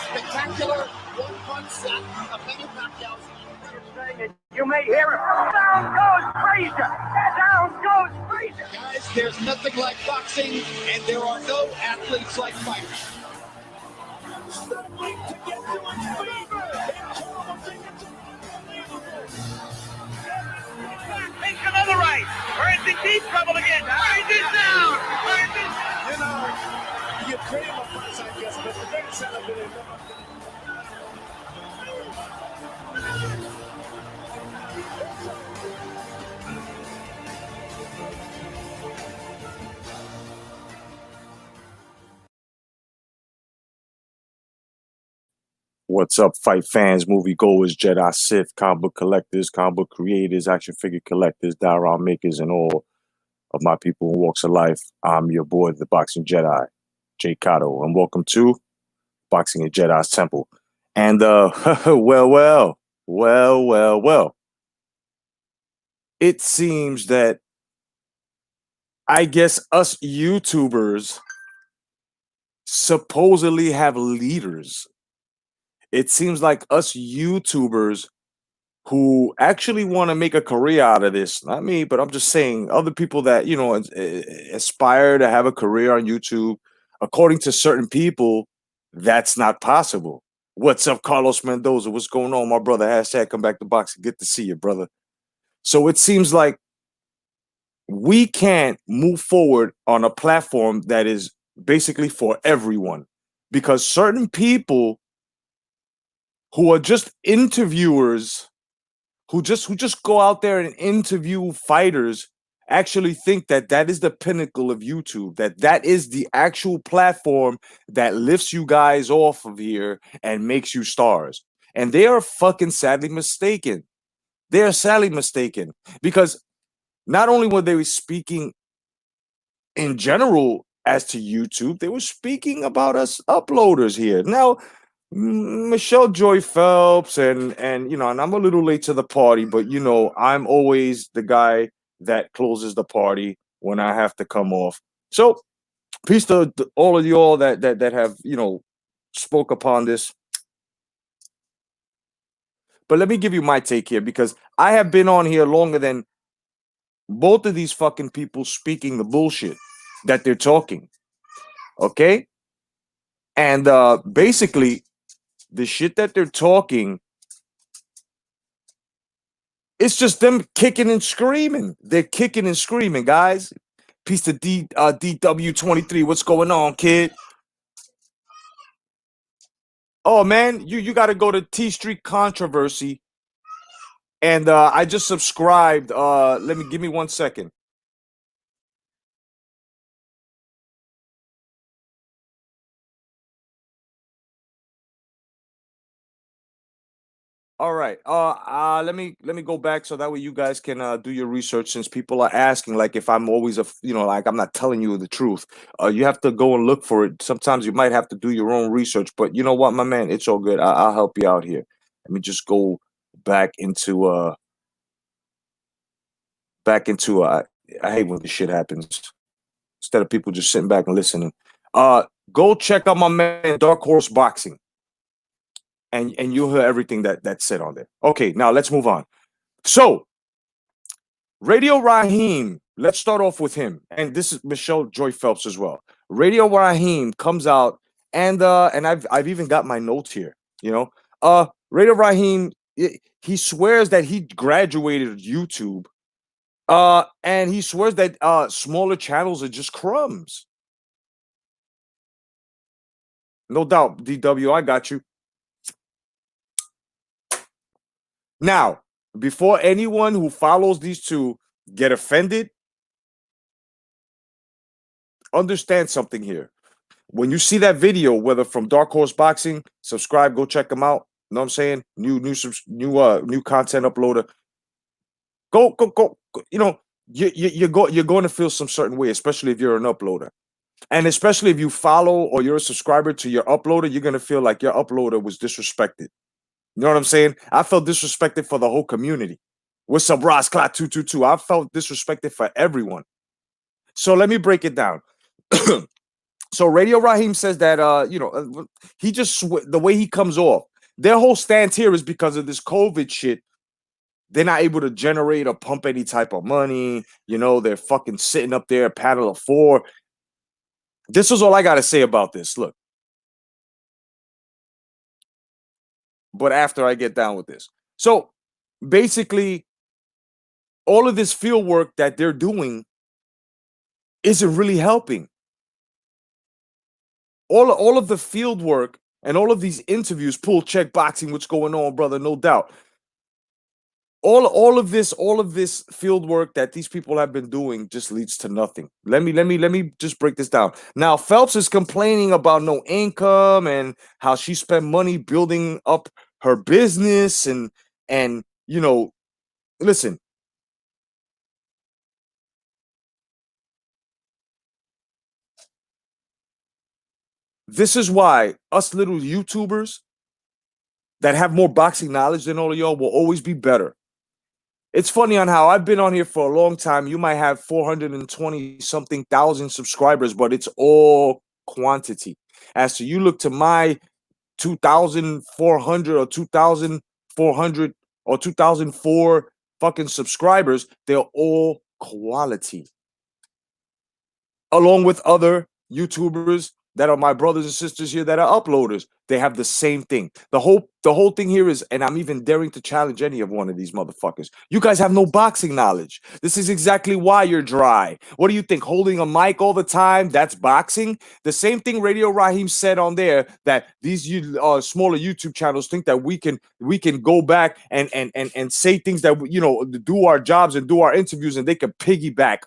spectacular one-punch set of Manny Pacquiao's. You may hear it. Down goes Frazier. Down goes Frazier. Guys, there's nothing like boxing, and there are no athletes like fighters. Struggling to get to his feet. Takes another right. We're in deep trouble again. Frazier down. You know, you dream of fights, I guess, but the next celebrity. What's up, fight fans, movie goers, Jedi Sith, comic book collectors, comic book creators, action figure collectors, diorama makers, and all of my people in walks of life. I'm your boy, the Boxing Jedi, Jay Cotto, and welcome to Boxing and Jedi's Temple. And well. It seems that I guess us YouTubers supposedly have leaders. It seems like us YouTubers who actually want to make a career out of this, not me, but I'm just saying other people that, you know, aspire to have a career on YouTube, according to certain people, that's not possible. What's up, Carlos Mendoza? What's going on, my brother? Hashtag come back to boxing. Good to see you, brother. So it seems like we can't move forward on a platform that is basically for everyone, because certain people who are just interviewers, who just go out there and interview fighters, actually think that that is the pinnacle of YouTube, that is the actual platform that lifts you guys off of here and makes you stars. And they are fucking sadly mistaken. They are sadly mistaken, because not only were they speaking in general as to YouTube, they were speaking about us uploaders here. Now, Michelle Joy Phelps and you know, and I'm a little late to the party, but you know, I'm always the guy that closes the party when I have to come off. So peace to all of y'all that have, you know, spoke upon this. But let me give you my take here, because I have been on here longer than both of these fucking people speaking the bullshit that they're talking. Okay? And basically the shit that they're talking, it's just them kicking and screaming. They're kicking and screaming, guys. Peace to DW23. What's going on, kid? Oh, man, you got to go to T Street Controversy. And I just subscribed. Give me 1 second. All right. Let me go back so that way you guys can do your research, since people are asking, like, if I'm always like I'm not telling you the truth. You have to go and look for it. Sometimes you might have to do your own research, but you know what, my man, it's all good. I'll help you out here. Let me just go back into I hate when this shit happens. Instead of people just sitting back and listening. Go check out my man Dark Horse Boxing. And you'll hear everything that's said on there. Okay, now let's move on. So, Radio Raheem, let's start off with him. And this is Michelle Joy Phelps as well. Radio Raheem comes out, and I've even got my notes here, you know. Radio Raheem, he swears that he graduated YouTube. And he swears that smaller channels are just crumbs. No doubt, DW, I got you. Now, before anyone who follows these two get offended, understand something here. When you see that video, whether from Dark Horse Boxing, subscribe, go check them out. You know what I'm saying? New content uploader. Go. You know, you're going to feel some certain way, especially if you're an uploader. And especially if you follow or you're a subscriber to your uploader, you're going to feel like your uploader was disrespected. You know what I'm saying? I felt disrespected for the whole community. What's up, Ross Clot 222? I felt disrespected for everyone. So let me break it down. So Radio Raheem says that he just the way he comes off. Their whole stance here is because of this COVID shit. They're not able to generate or pump any type of money. They're fucking sitting up there, paddle of four. This is all I gotta say about this. Look. But after I get down with this. So basically, all of this field work that they're doing isn't really helping. All of the field work and all of these interviews, pull check boxing, what's going on, brother, no doubt. All of this field work that these people have been doing just leads to nothing. Let me just break this down. Now, Phelps is complaining about no income and how she spent money building up her business and listen. This is why us little YouTubers that have more boxing knowledge than all of y'all will always be better. It's funny on how I've been on here for a long time. You might have 420 something thousand subscribers, but it's all quantity. As to you look to my 2,400 or 2,400 or 2,004 fucking subscribers, they're all quality. Along with other YouTubers that are my brothers and sisters here that are uploaders. They have the same thing. The whole thing here is, and I'm even daring to challenge any of one of these motherfuckers. You guys have no boxing knowledge. This is exactly why you're dry. What do you think? Holding a mic all the time, that's boxing? The same thing Radio Raheem said on there, that these smaller YouTube channels think that we can go back and say things that, do our jobs and do our interviews and they can piggyback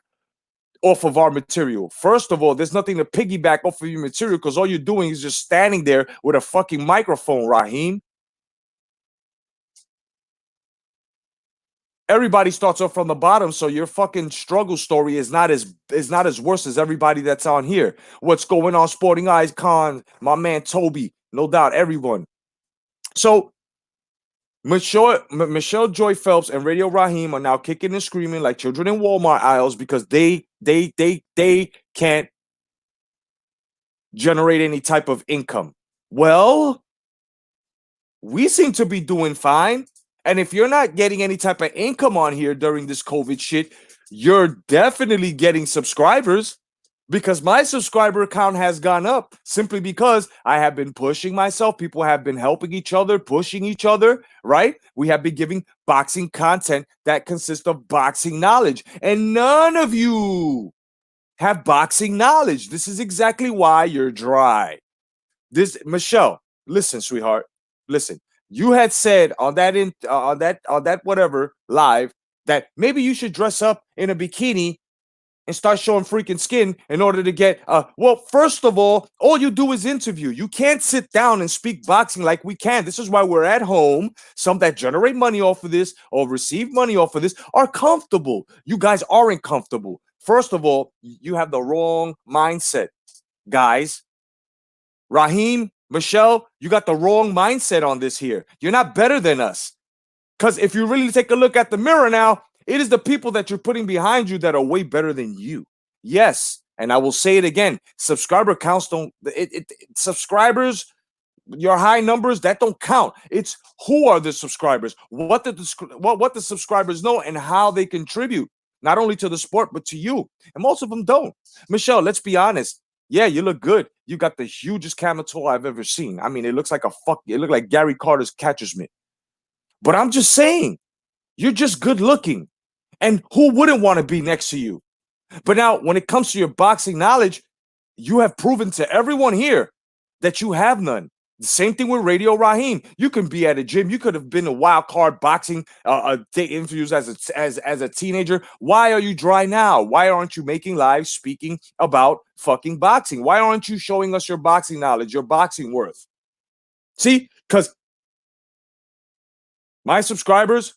off of our material. First of all, there's nothing to piggyback off of your material because all you're doing is just standing there with a fucking microphone, Raheem. Everybody starts off from the bottom, so your fucking struggle story is not as worse as everybody that's on here. What's going on, Sporting Icon, my man Toby, no doubt, everyone. So Michelle Joy Phelps and Radio Raheem are now kicking and screaming like children in Walmart aisles because they can't generate any type of income. Well, we seem to be doing fine. And if you're not getting any type of income on here during this COVID shit, you're definitely getting subscribers. Because my subscriber count has gone up simply because I have been pushing myself. People have been helping each other, pushing each other, right? We have been giving boxing content that consists of boxing knowledge. And none of you have boxing knowledge. This is exactly why you're dry. Michelle, listen, sweetheart. Listen, you had said on that whatever live that maybe you should dress up in a bikini and start showing freaking skin in order to get well, first of all you do is interview. You can't sit down and speak boxing like we can. This is why we're at home. Some that generate money off of this or receive money off of this are comfortable. You guys aren't comfortable. First of all, you have the wrong mindset, guys. Raheem, Michelle, you got the wrong mindset on this here. You're not better than us. Because if you really take a look at the mirror now, it is the people that you're putting behind you that are way better than you. Yes, and I will say it again. Subscriber counts don't. Subscribers, your high numbers, that don't count. It's who are the subscribers, what the subscribers know, and how they contribute not only to the sport but to you. And most of them don't. Michelle, let's be honest. Yeah, you look good. You got the hugest camel toe I've ever seen. I mean, it looks like it looked like Gary Carter's catcher's mitt. But I'm just saying, you're just good looking. And who wouldn't want to be next to you? But now, when it comes to your boxing knowledge, you have proven to everyone here that you have none. The same thing with Radio Raheem. You can be at a gym. You could have been a wild card boxing interviews as a teenager. Why are you dry now? Why aren't you making live speaking about fucking boxing? Why aren't you showing us your boxing knowledge, your boxing worth? See, because my subscribers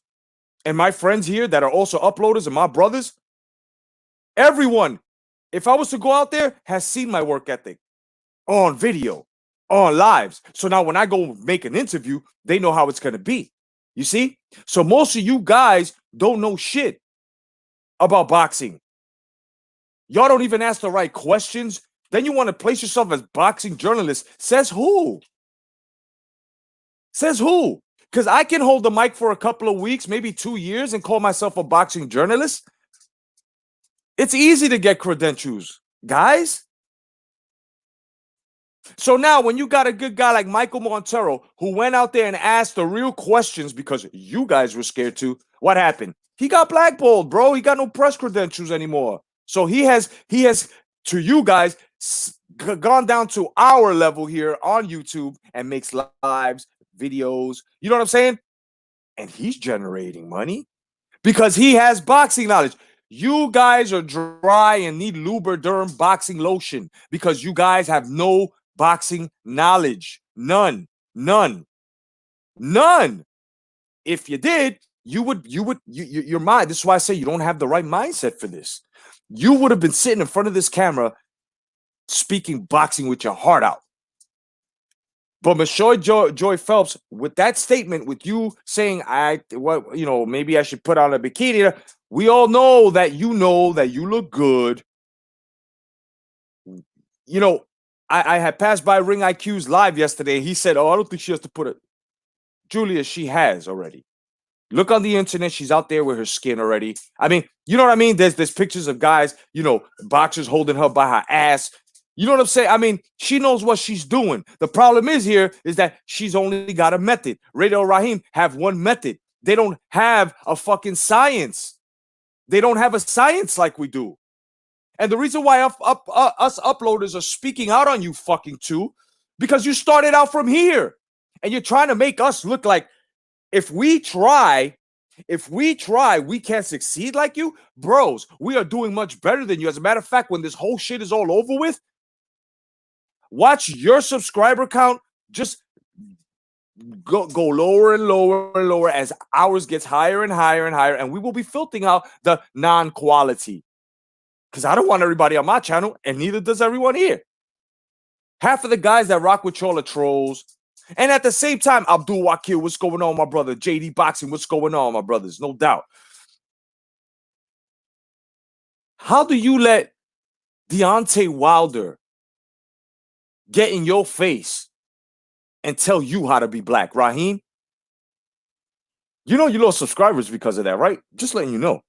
and my friends here that are also uploaders and my brothers, everyone, if I was to go out there, has seen my work ethic on video, on lives. So now when I go make an interview, they know how it's going to be. You see? So most of you guys don't know shit about boxing. Y'all don't even ask the right questions. Then you want to place yourself as boxing journalist. Says who? Says who? Because I can hold the mic for a couple of weeks, maybe 2 years, and call myself a boxing journalist. It's easy to get credentials, guys. So now when you got a good guy like Michael Montero who went out there and asked the real questions because you guys were scared to, what happened? He got blackballed, bro. He got no press credentials anymore. So he has to you guys gone down to our level here on YouTube and makes lives, videos. You know what I'm saying? And he's generating money because he has boxing knowledge. You guys are dry and need Lubriderm boxing lotion because you guys have no boxing knowledge. None. If you did, your mind. This is why I say you don't have the right mindset for this. You would have been sitting in front of this camera speaking boxing with your heart out. But Monsieur Joy Phelps, with that statement, with you saying, maybe I should put on a bikini. We all know that you look good. You know, I had passed by Ring IQ's live yesterday. He said, I don't think she has to put it. Julia, she has already. Look on the internet. She's out there with her skin already. I mean, you know what I mean? There's pictures of guys, boxers holding her by her ass. You know what I'm saying? I mean, she knows what she's doing. The problem is that she's only got a method. Radel Rahim have one method. They don't have a fucking science. They don't have a science like we do. And the reason why us uploaders are speaking out on you fucking too, because you started out from here. And you're trying to make us look like if we try, we can't succeed like you. Bros, we are doing much better than you. As a matter of fact, when this whole shit is all over with, watch your subscriber count just go lower and lower and lower as ours gets higher and higher and higher, and we will be filtering out the non-quality. Because I don't want everybody on my channel, and neither does everyone here. Half of the guys that rock with y'all are trolls. And at the same time, Abdul Wakil, what's going on, my brother? JD Boxing, what's going on, my brothers? No doubt. How do you let Deontay Wilder get in your face and tell you how to be black, Raheem? You know you lost subscribers because of that, right? Just letting you know.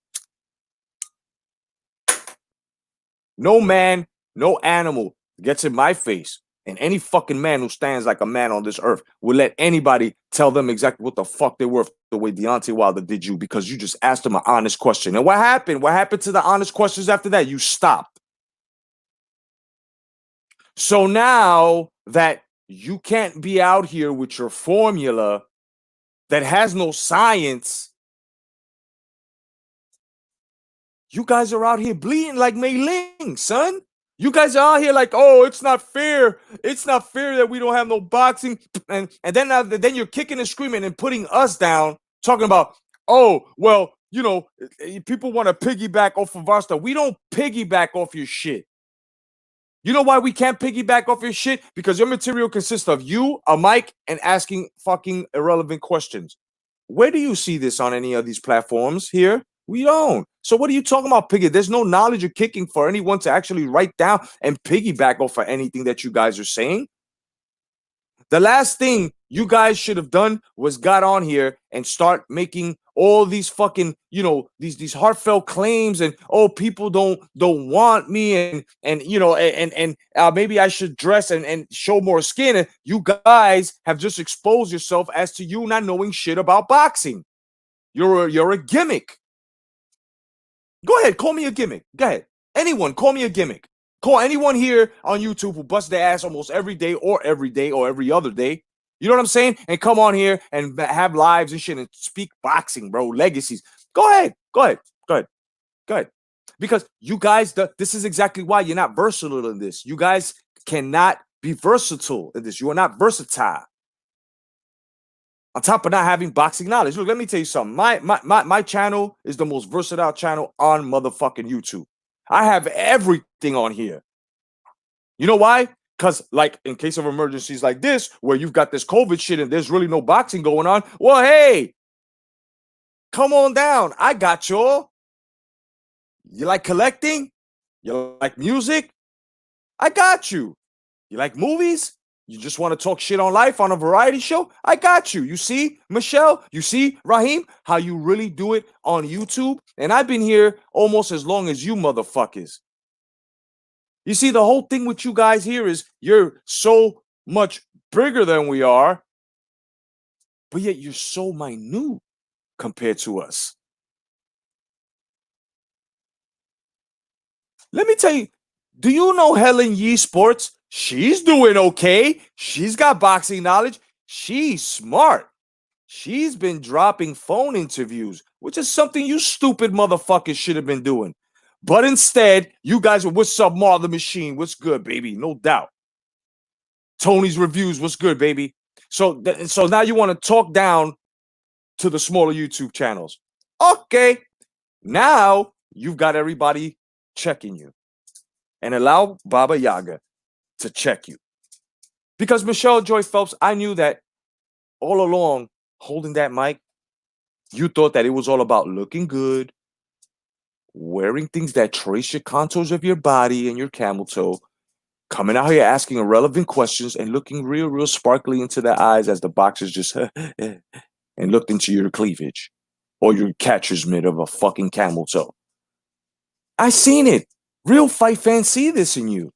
No man, no animal gets in my face, and any fucking man who stands like a man on this earth will let anybody tell them exactly what the fuck they're worth the way Deontay Wilder did you, because you just asked them an honest question. And what happened? What happened to the honest questions after that? You stopped. So now that you can't be out here with your formula that has no science, you guys are out here bleeding like Mei Ling, son. You guys are out here like, oh, it's not fair. It's not fair that we don't have no boxing. And then you're kicking and screaming and putting us down, talking about, oh, well, people want to piggyback off of our stuff. We don't piggyback off your shit. You know why we can't piggyback off your shit? Because your material consists of you, a mic, and asking fucking irrelevant questions. Where do you see this on any of these platforms here? We don't. So what are you talking about, piggy? There's no knowledge or kicking for anyone to actually write down and piggyback off of anything that you guys are saying. The last thing you guys should have done was got on here and start making all these fucking, these heartfelt claims and, oh, people don't want me and maybe I should dress and show more skin. And you guys have just exposed yourself as to you not knowing shit about boxing. You're a gimmick. Go ahead, call me a gimmick. Go ahead. Anyone, call me a gimmick. Call anyone here on YouTube who busts their ass almost every day or every other day. You know what I'm saying? And come on here and have lives and shit and speak boxing, bro. Legacies. Go ahead. Because you guys, this is exactly why you're not versatile in this. You guys cannot be versatile in this. You are not versatile. On top of not having boxing knowledge. Look, let me tell you something. My channel is the most versatile channel on motherfucking YouTube. I have everything on here. You know why? Because, like, in case of emergencies like this, where you've got this COVID shit and there's really no boxing going on, well, hey, come on down. I got y'all. You like collecting? You like music? I got you. You like movies? You just want to talk shit on life on a variety show? I got you. You see, Michelle? You see, Raheem, how you really do it on YouTube? And I've been here almost as long as you motherfuckers. You see, the whole thing with you guys here is you're so much bigger than we are, but yet you're so minute compared to us. Let me tell you, do you know Helen Yee Sports? She's doing okay. She's got boxing knowledge. She's smart. She's been dropping phone interviews, which is something you stupid motherfuckers should have been doing. But instead, you guys were, what's up, Marlon Machine? What's good, baby? No doubt. Tony's Reviews, what's good, baby? So now you want to talk down to the smaller YouTube channels. Okay. Now you've got everybody checking you. And allow Baba Yaga to check you. Because Michelle Joy Phelps, I knew that all along, holding that mic, you thought that it was all about looking good, wearing things that trace your contours of your body and your camel toe, coming out here asking irrelevant questions and looking real sparkly into their eyes as the boxers just and looked into your cleavage or your catcher's mitt of a fucking camel toe. I seen it. Real fight fans see this in you.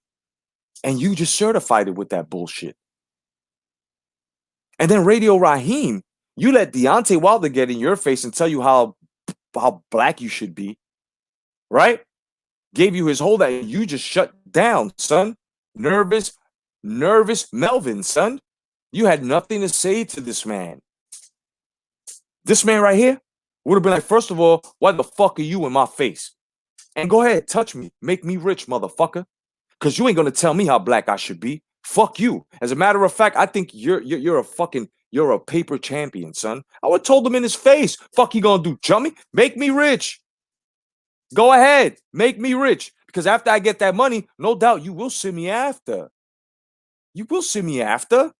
And you just certified it with that bullshit. And then Radio Raheem, you let Deontay Wilder get in your face and tell you how black you should be, right? Gave you his whole that you just shut down, son. Nervous Melvin, son. You had nothing to say to this man. This man right here would have been like, first of all, why the fuck are you in my face? And go ahead, touch me. Make me rich, motherfucker. Because you ain't going to tell me how black I should be. Fuck you. As a matter of fact, I think you're a paper champion, son. I would have told him in his face. Fuck you gonna do, chummy? Make me rich. Go ahead. Make me rich. Because after I get that money, no doubt you will see me after. You will see me after.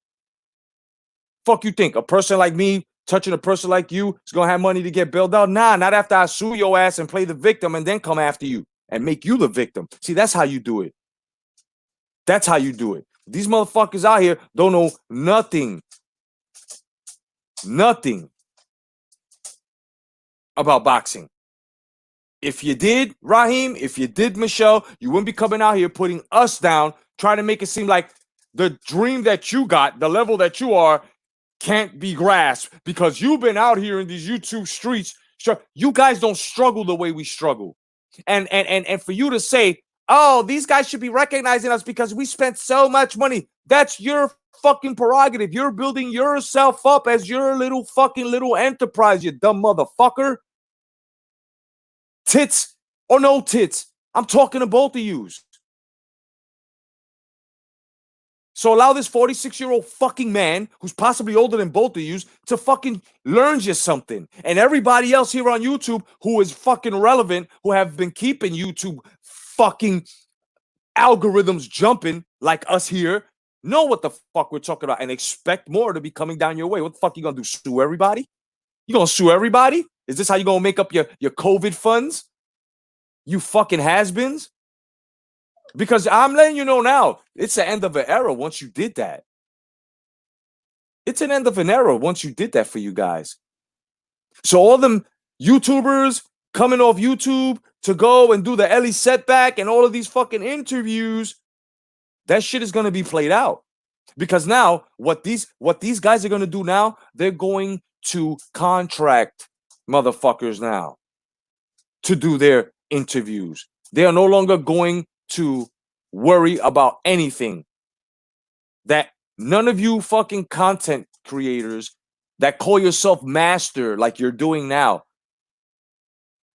Fuck you think? A person like me touching a person like you is going to have money to get bailed out? Nah, not after I sue your ass and play the victim and then come after you and make you the victim. See, that's how you do it. That's how you do it. These motherfuckers out here don't know nothing about boxing. If you did, Raheem, if you did, Michelle, you wouldn't be coming out here putting us down, trying to make it seem like the dream that you got, the level that you are, can't be grasped because you've been out here in these YouTube streets. You guys don't struggle the way we struggle. And for you to say, oh, these guys should be recognizing us because we spent so much money. That's your fucking prerogative. You're building yourself up as your little enterprise, you dumb motherfucker. Tits or no tits. I'm talking to both of yous. So allow this 46-year-old fucking man, who's possibly older than both of yous, to fucking learn you something. And everybody else here on YouTube who is fucking relevant, who have been keeping YouTube fucking algorithms jumping like us here, know what the fuck we're talking about and expect more to be coming down your way. What the fuck you gonna do? Sue everybody? You gonna sue everybody? Is this how you gonna make up your COVID funds? You fucking has-beens? Because I'm letting you know now, it's the end of an era once you did that. It's an end of an era once you did that for you guys. So all them YouTubers coming off YouTube to go and do the Ellie setback and all of these fucking interviews, that shit is going to be played out. Because now what these guys are going to do now, they're going to contract motherfuckers now to do their interviews. They are no longer going to worry about anything that none of you fucking content creators that call yourself master like you're doing now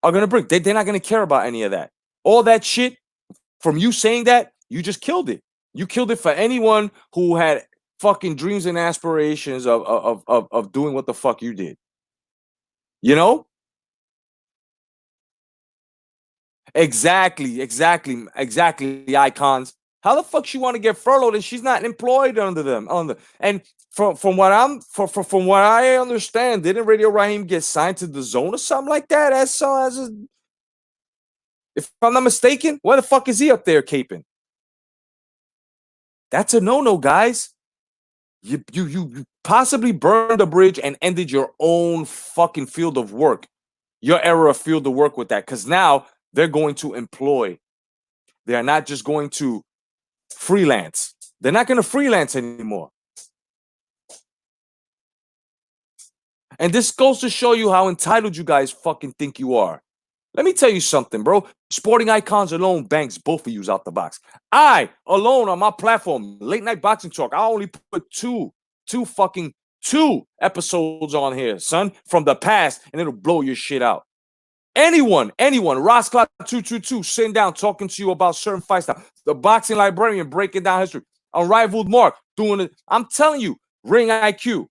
are going to bring. They're not going to care about any of that. All that shit from you saying that, you just killed it. You killed it for anyone who had fucking dreams and aspirations of doing what the fuck you did. You know? Exactly, icons. How the fuck she want to get furloughed and she's not employed under them? And from what I understand, didn't Radio Raheem get signed to the Zone or something like that? If I'm not mistaken, where the fuck is he up there caping? That's a no-no, guys. You possibly burned the bridge and ended your own fucking field of work, your era of field of work with that. Because now they're going to employ. They are not just going to freelance. They're not going to freelance anymore. And this goes to show you how entitled you guys fucking think you are. Let me tell you something, bro. Sporting Icons alone banks both of yous out the box. I alone on my platform, Late Night Boxing Talk, I only put two episodes on here, son, from the past, and it'll blow your shit out. Anyone, Ross Cloud 222 sitting down talking to you about certain fights now. The Boxing Librarian breaking down history. Unrivaled Mark doing it. I'm telling you, Ring IQ.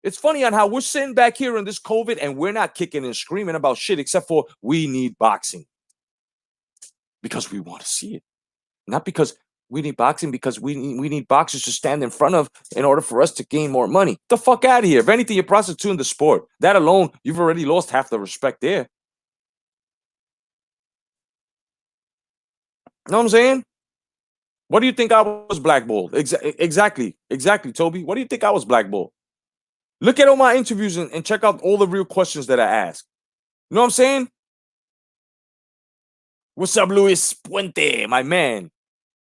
It's funny on how we're sitting back here in this COVID and we're not kicking and screaming about shit except for we need boxing. Because we want to see it. Not because we need boxing, because we need boxers to stand in front of in order for us to gain more money. Get the fuck out of here. If anything, you're prostituting the sport. That alone, you've already lost half the respect there. You know what I'm saying? What do you think I was blackballed? Exactly, Toby. What do you think I was blackballed? Look at all my interviews and check out all the real questions that I ask. You know what I'm saying? What's up, Luis Puente, my man?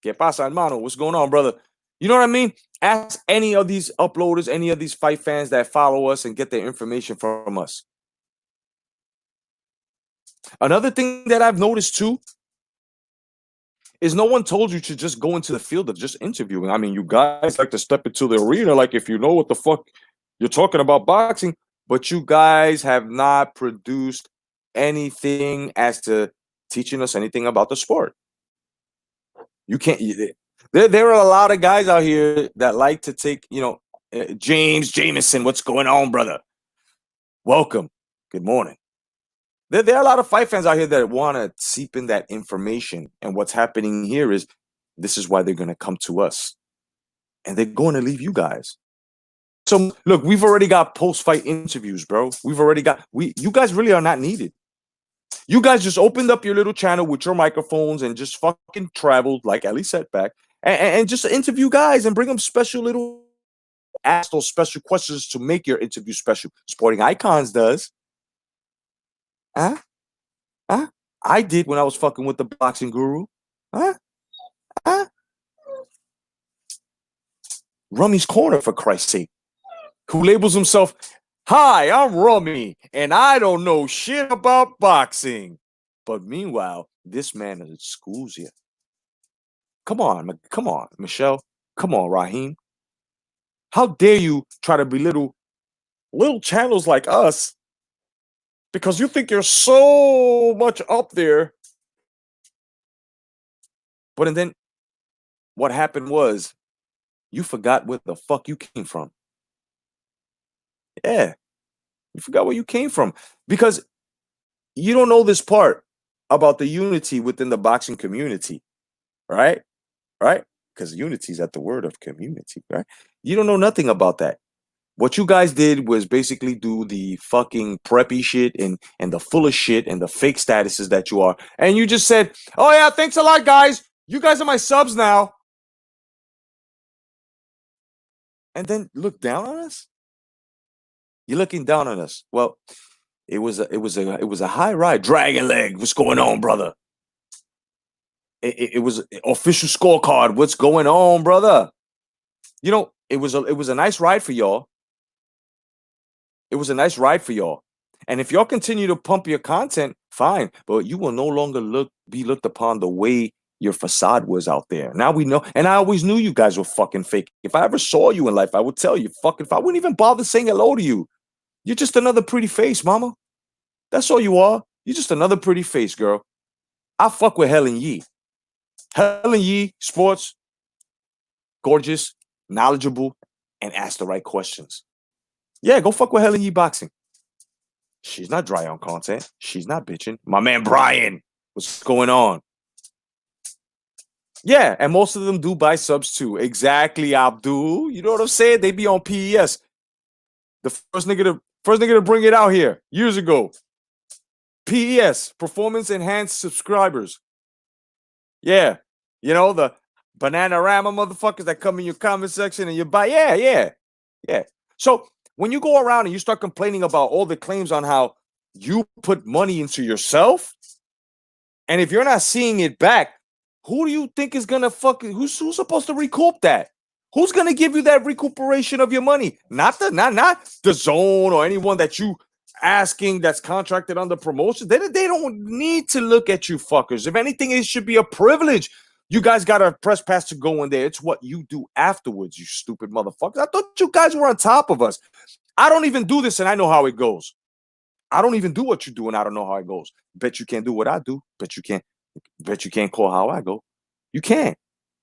¿Qué pasa, hermano? What's going on, brother? You know what I mean? Ask any of these uploaders, any of these fight fans that follow us and get their information from us. Another thing that I've noticed too is no one told you to just go into the field of just interviewing. I mean, you guys like to step into the arena like if you know what the fuck you're talking about boxing, but you guys have not produced anything as to teaching us anything about the sport. You can't. There are a lot of guys out here that like to take, James Jameson. What's going on, brother? Welcome. Good morning. There are a lot of fight fans out here that want to seep in that information. And what's happening here is this is why they're going to come to us. And they're going to leave you guys. So look, we've already got post-fight interviews, bro. You guys really are not needed. You guys just opened up your little channel with your microphones and just fucking traveled, like Ellie said back, and just interview guys and bring them ask those special questions to make your interview special. Sporting Icons does. Huh? I did when I was fucking with the boxing guru. Rummy's Corner, for Christ's sake. Who labels himself, "Hi, I'm Rummy, and I don't know shit about boxing." But meanwhile, this man schools you. Come on, Michelle. Come on, Raheem. How dare you try to belittle little channels like us because you think you're so much up there. But and then what happened was you forgot where the fuck you came from. Yeah, you forgot where you came from because you don't know this part about the unity within the boxing community, right? Right? Because unity is at the word of community, right? You don't know nothing about that. What you guys did was basically do the fucking preppy shit and the full of shit and the fake statuses that you are. And you just said, "Oh yeah, thanks a lot, guys. You guys are my subs now." And then look down on us? You're looking down on us. Well, it was a high ride. Dragon Leg, what's going on, brother? It was an official scorecard. What's going on, brother? You know, it was a nice ride for y'all. It was a nice ride for y'all. And if y'all continue to pump your content, fine. But you will no longer be looked upon the way your facade was out there. Now we know. And I always knew you guys were fucking fake. If I ever saw you in life, I would tell you, if I wouldn't even bother saying hello to you. You're just another pretty face, mama. That's all you are. You're just another pretty face, girl. I fuck with Helen Yee. Helen Yee, sports, gorgeous, knowledgeable, and ask the right questions. Yeah, go fuck with Helen Yee boxing. She's not dry on content. She's not bitching. My man Brian, what's going on? Yeah, and most of them do buy subs too. Exactly, Abdul. You know what I'm saying? They be on PES. The first nigga to bring it out here years ago. PES, Performance Enhanced Subscribers. Yeah, you know, the Bananarama motherfuckers that come in your comment section and you buy. Yeah. So when you go around and you start complaining about all the claims on how you put money into yourself, and if you're not seeing it back, who do you think is gonna fucking who's supposed to recoup that? Who's gonna give you that recuperation of your money? Not the zone or anyone that you asking that's contracted under promotion. They don't need to look at you fuckers. If anything, it should be a privilege. You guys got a press pass to go in there. It's what you do afterwards, you stupid motherfuckers. I thought you guys were on top of us. I don't even do this and I know how it goes. I don't even do what you do and I don't know how it goes. Bet you can't do what I do. Bet you can't call how I go. You can't.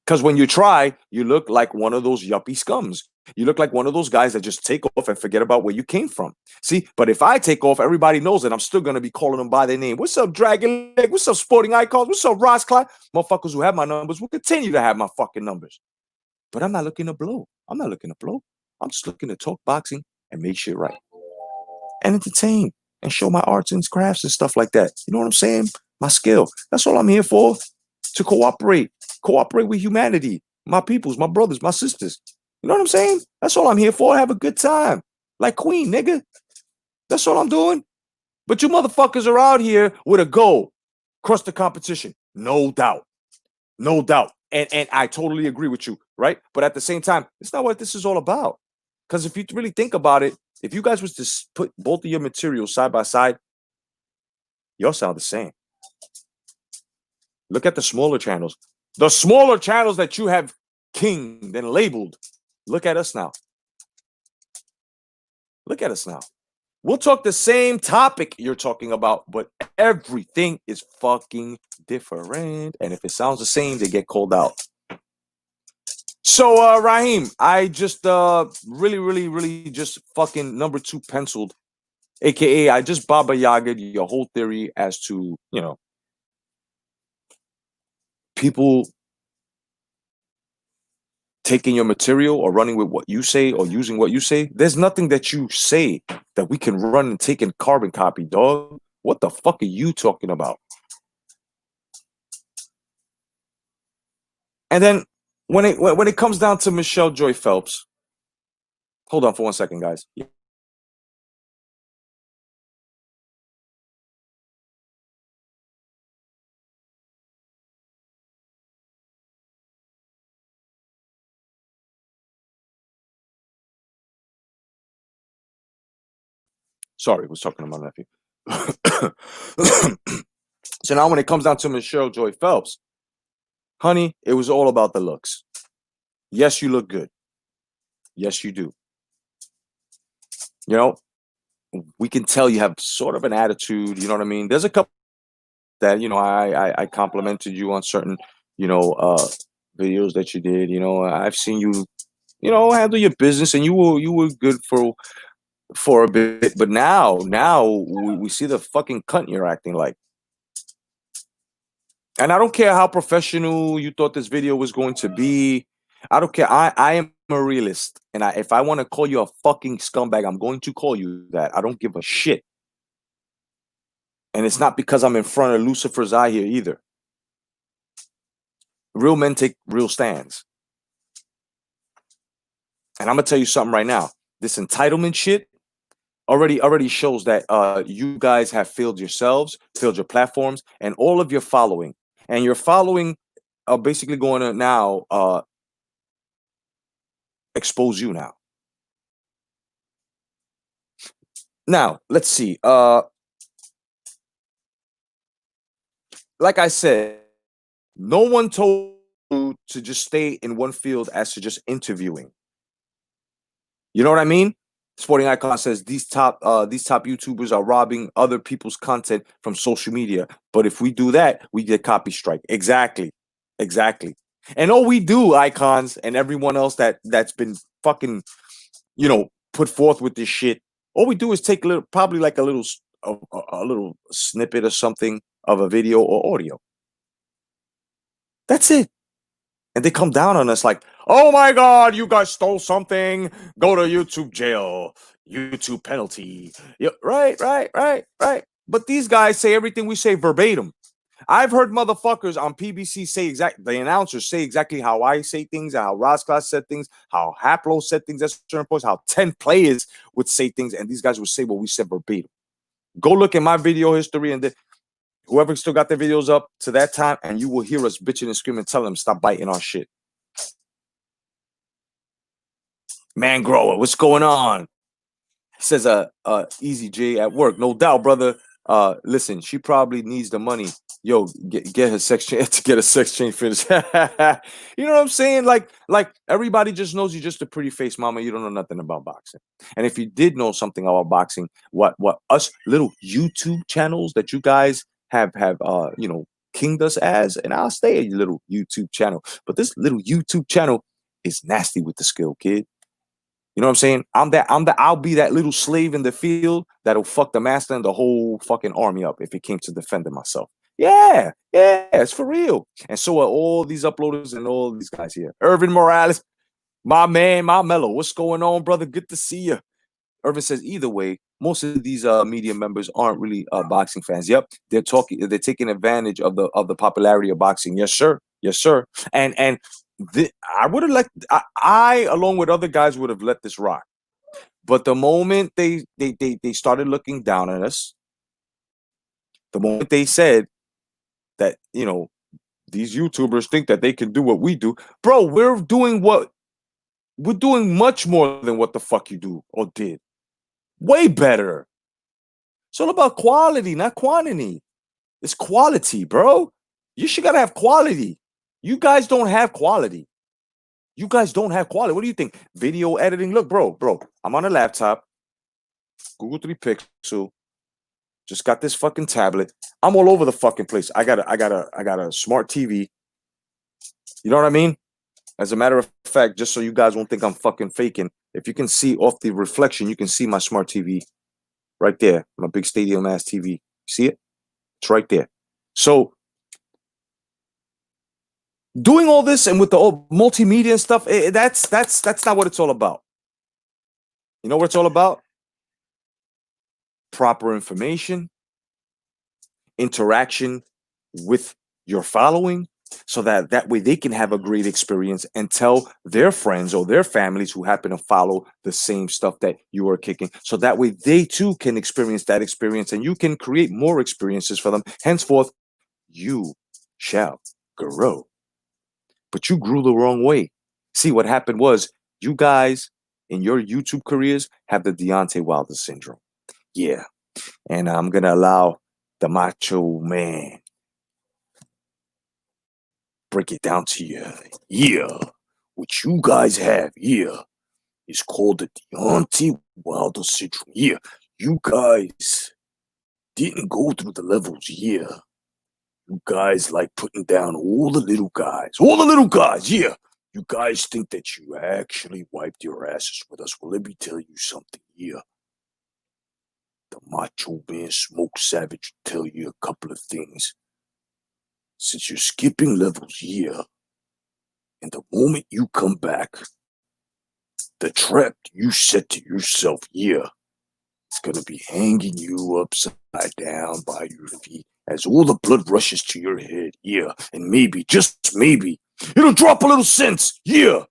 Because when you try, you look like one of those yuppie scums. You look like one of those guys that just take off and forget about where you came from. See, but if I take off, everybody knows that I'm still going to be calling them by their name. What's up, Dragon Leg? What's up, Sporting Icons? What's up, Ross Clyde? Motherfuckers who have my numbers will continue to have my fucking numbers. But I'm not looking to blow. I'm I'm just looking to talk boxing and make shit right. And entertain and show my arts and crafts and stuff like that. You know what I'm saying? My skill. That's all I'm here for. To cooperate with humanity, my peoples, my brothers, my sisters. You know what I'm saying? That's all I'm here for. Have a good time. Like Queen, nigga. That's all I'm doing. But you motherfuckers are out here with a goal. Crush the competition. No doubt. And I totally agree with you, right? But at the same time, it's not what this is all about. Because if you really think about it, if you guys was to put both of your materials side by side, y'all sound the same. Look at the smaller channels. The smaller channels that you have kinged and labeled. Look at us now. We'll talk the same topic you're talking about, but everything is fucking different. And if it sounds the same, they get called out. So, Raheem, I just really just fucking number 2 penciled, aka I just Baba Yaga'd your whole theory as to, people taking your material or running with what you say or using what you say. There's nothing that you say that we can run and take and carbon copy, dog. What the fuck are you talking about? And then when it comes down to Michelle Joy Phelps, hold on for 1 second, guys. Sorry, I was talking to my nephew. So now when it comes down to Michelle Joy Phelps, honey, it was all about the looks. Yes, you look good. Yes, you do. We can tell you have sort of an attitude. You know what I mean? There's a couple that, I complimented you on certain, videos that you did. I've seen you, handle your business and you were good for a bit, but now we see the fucking cunt you're acting like. And I don't care how professional you thought this video was going to be. I don't care. I am a realist, and if I want to call you a fucking scumbag, I'm going to call you that. I don't give a shit. And it's not because I'm in front of Lucifer's eye here either. Real men take real stands. And I'm gonna tell you something right now. This entitlement shit already shows that you guys have failed yourselves, failed your platforms, and all of your following. And your following are basically going to now expose you now. Now, let's see. Like I said, no one told you to just stay in one field as to just interviewing. You know what I mean? Sporting Icon says these top YouTubers are robbing other people's content from social media. But if we do that, we get copy strike. Exactly. And all we do, Icons and everyone else that's been fucking, put forth with this shit, all we do is take probably like a little snippet or something of a video or audio. That's it. And they come down on us like, oh my God, you guys stole something. Go to YouTube jail. YouTube penalty. Yeah, right. But these guys say everything we say verbatim. I've heard motherfuckers on PBC the announcers say exactly how I say things, how Rosclass said things, how Haplo said things at certain points, how 10 players would say things, and these guys would say what we said verbatim. Go look at my video history and whoever still got their videos up to that time, and you will hear us bitching and screaming, telling them stop biting our shit. Man grower, what's going on? Says Easy J at work. No doubt, brother. Listen, she probably needs the money. Yo, get her sex change to get a sex change finished. You know what I'm saying? Like everybody just knows you're just a pretty face mama. You don't know nothing about boxing. And if you did know something about boxing, what us little YouTube channels that you guys have kinged us as, and I'll stay a little YouTube channel, but this little YouTube channel is nasty with the skill, kid. You know what I'm saying? I'll be that little slave in the field that'll fuck the master and the whole fucking army up if it came to defending myself. Yeah, it's for real. And so are all these uploaders and all these guys here. Irvin Morales, my man, my mellow. What's going on, brother? Good to see you. Irvin says, either way, most of these media members aren't really boxing fans. Yep, they're taking advantage of the popularity of boxing. Yes, sir. Yes, sir. And I would have I along with other guys would have let this rock. But the moment they started looking down at us, the moment they said that, these YouTubers think that they can do what we do, bro, we're doing much more than what the fuck you do or did. Way better. It's all about quality, not quantity. It's quality, bro. You should gotta have quality. You guys don't have quality. You guys don't have quality. What do you think? Video editing? Look, bro, I'm on a laptop. Google 3 Pixel. Just got this fucking tablet. I'm all over the fucking place. I got a smart TV. You know what I mean? As a matter of fact, just so you guys won't think I'm fucking faking, if you can see off the reflection, you can see my smart TV right there. My big stadium ass TV. See it? It's right there. So doing all this and with the old multimedia and stuff, that's not what it's all about. You know what it's all about? Proper information, interaction with your following, so that way they can have a great experience and tell their friends or their families who happen to follow the same stuff that you are kicking. So that way they too can experience that experience and you can create more experiences for them. Henceforth, you shall grow. But you grew the wrong way. See, what happened was you guys in your YouTube careers have the Deontay Wilder syndrome. Yeah. And I'm going to allow the Macho Man break it down to you. Yeah. What you guys have here is called the Deontay Wilder syndrome. Yeah. You guys didn't go through the levels. Yeah. You guys like putting down all the little guys. All the little guys, yeah. You guys think that you actually wiped your asses with us. Well, let me tell you something, yeah. The Macho Man Smoke Savage will tell you a couple of things. Since you're skipping levels, yeah, and the moment you come back, the trap you set to yourself, yeah, it's gonna be hanging you upside down by your feet as all the blood rushes to your head, yeah, and maybe, just maybe, it'll drop a little sense, yeah,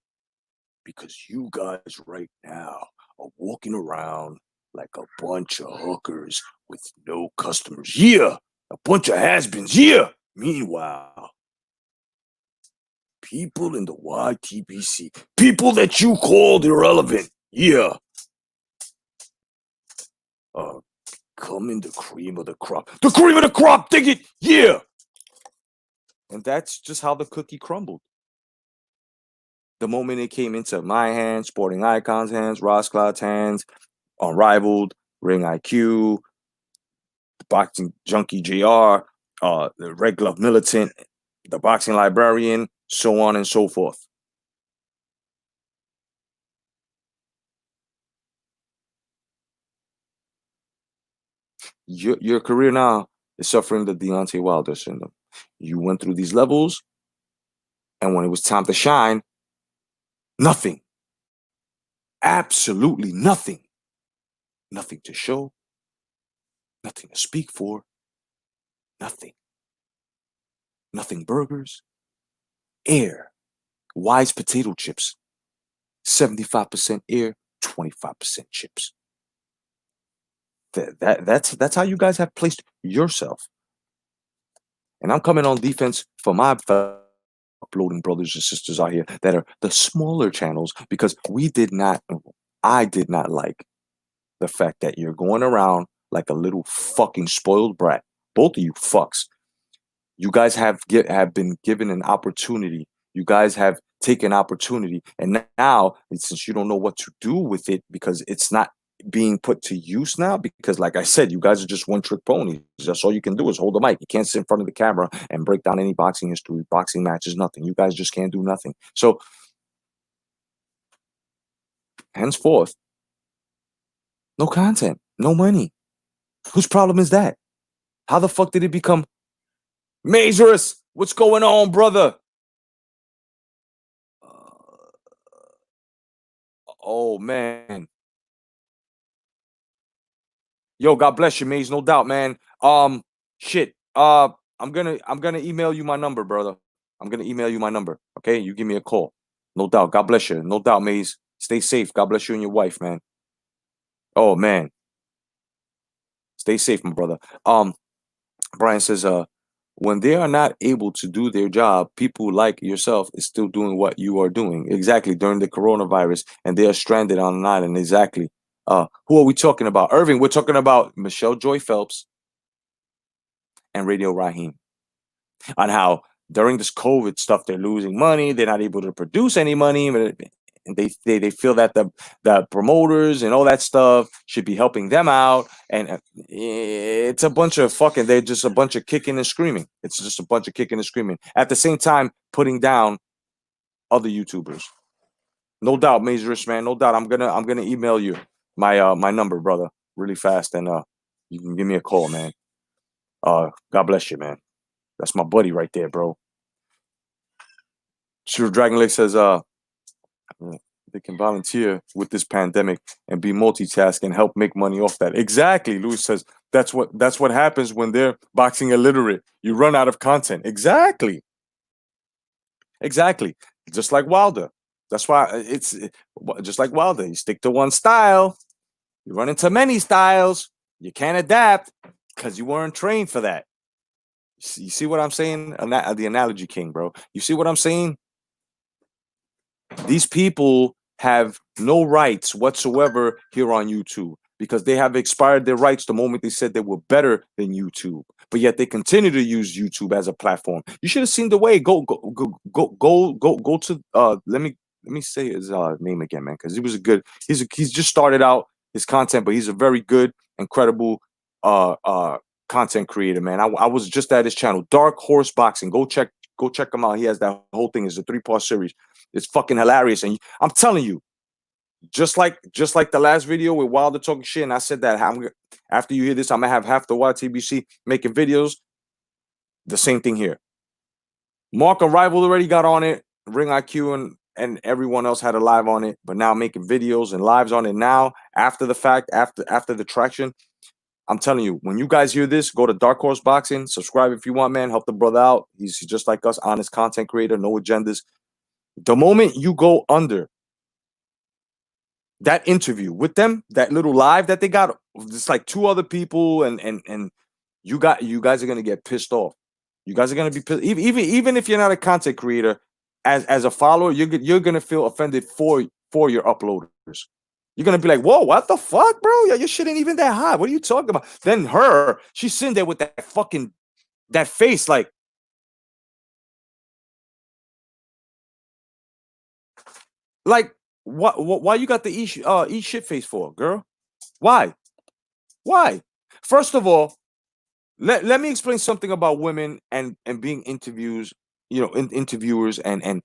because you guys right now are walking around like a bunch of hookers with no customers, yeah, a bunch of has-beens, yeah. Meanwhile, people in the YTBC, people that you called irrelevant, yeah, coming the cream of the crop. The cream of the crop, dig it, yeah. And that's just how the cookie crumbled. The moment it came into my hands, Sporting Icon's hands, Ross Cloud's hands, Unrivaled, Ring IQ, Boxing Junkie JR, the Red Glove Militant, the Boxing Librarian, so on and so forth. Your career now is suffering the Deontay Wilder syndrome. You went through these levels, and when it was time to shine, nothing. Absolutely nothing. Nothing to show. Nothing to speak for. Nothing. Nothing burgers. Air. Wise potato chips. 75% air, 25% chips. That's how you guys have placed yourself. And I'm coming on defense for my uploading brothers and sisters out here that are the smaller channels, because I did not like the fact that you're going around like a little fucking spoiled brat. Both of you fucks. You guys have been given an opportunity. You guys have taken opportunity, and now, since you don't know what to do with it because it's not being put to use now, because like I said, you guys are just one-trick ponies. That's all you can do is hold the mic. You can't sit in front of the camera and break down any boxing history, boxing matches, nothing. You guys just can't do nothing. So henceforth, no content, no money. Whose problem is that? How the fuck did it become Mazurus? What's going on, brother? Oh man. Yo, God bless you, Maze, no doubt, man. Shit. I'm gonna email you my number, brother. I'm gonna email you my number. Okay, you give me a call. No doubt. God bless you. No doubt, Maze. Stay safe. God bless you and your wife, man. Oh man. Stay safe, my brother. Brian says, when they are not able to do their job, people like yourself is still doing what you are doing. Exactly, during the coronavirus, and they are stranded on an island. Exactly. Who are we talking about? Irving, we're talking about Michelle Joy Phelps and Radio Raheem. On how during this COVID stuff, they're losing money. They're not able to produce any money. And they feel that the promoters and all that stuff should be helping them out. And it's a bunch of fucking, they're just a bunch of kicking and screaming. It's just a bunch of kicking and screaming. At the same time, putting down other YouTubers. No doubt, Mazurus, man. No doubt. I'm gonna email you my number, brother, really fast, and you can give me a call, man. God bless you, man. That's my buddy right there, bro. Sure, Dragon Lake says they can volunteer with this pandemic and be multitask and help make money off that. Exactly. Louis says that's what happens when they're boxing illiterate. You run out of content. Exactly. Just like Wilder. That's why it's just like Wilder. You stick to one style, you run into many styles, you can't adapt because you weren't trained for that. You see what I'm saying? The analogy king, bro. You see what I'm saying? These people have no rights whatsoever here on YouTube because they have expired their rights the moment they said they were better than YouTube. But yet they continue to use YouTube as a platform. You should have seen the way. Go to let me say his name again, man, because he was a good. He's just started out his content, but he's a very good, incredible content creator, man. I was just at his channel, Dark Horse Boxing. Go check him out. He has that whole thing. It's a 3-part series. It's fucking hilarious, and I'm telling you, just like the last video with Wilder talking shit, and I said that after you hear this, I'm gonna have half the YTBC making videos. The same thing here. Mark Arrival already got on it. Ring IQ and everyone else had a live on it, but now making videos and lives on it now after the fact, after the traction. I'm telling you, when you guys hear this, go to Dark Horse Boxing, subscribe if you want, man. Help the brother out. He's just like us, honest content creator, no agendas. The moment you go under that interview with them, that little live that they got, it's like 2 other people, and you guys are gonna get pissed off. You guys are gonna be pissed. Even if you're not a content creator, as a follower, you're gonna feel offended for your uploaders. You're gonna be like, whoa, what the fuck, bro? Yeah, your shit ain't even that high. What are you talking about? Then she's sitting there with that face like, what? Why you got the eat shit face for, girl? Why? First of all, let me explain something about women and being interviewers and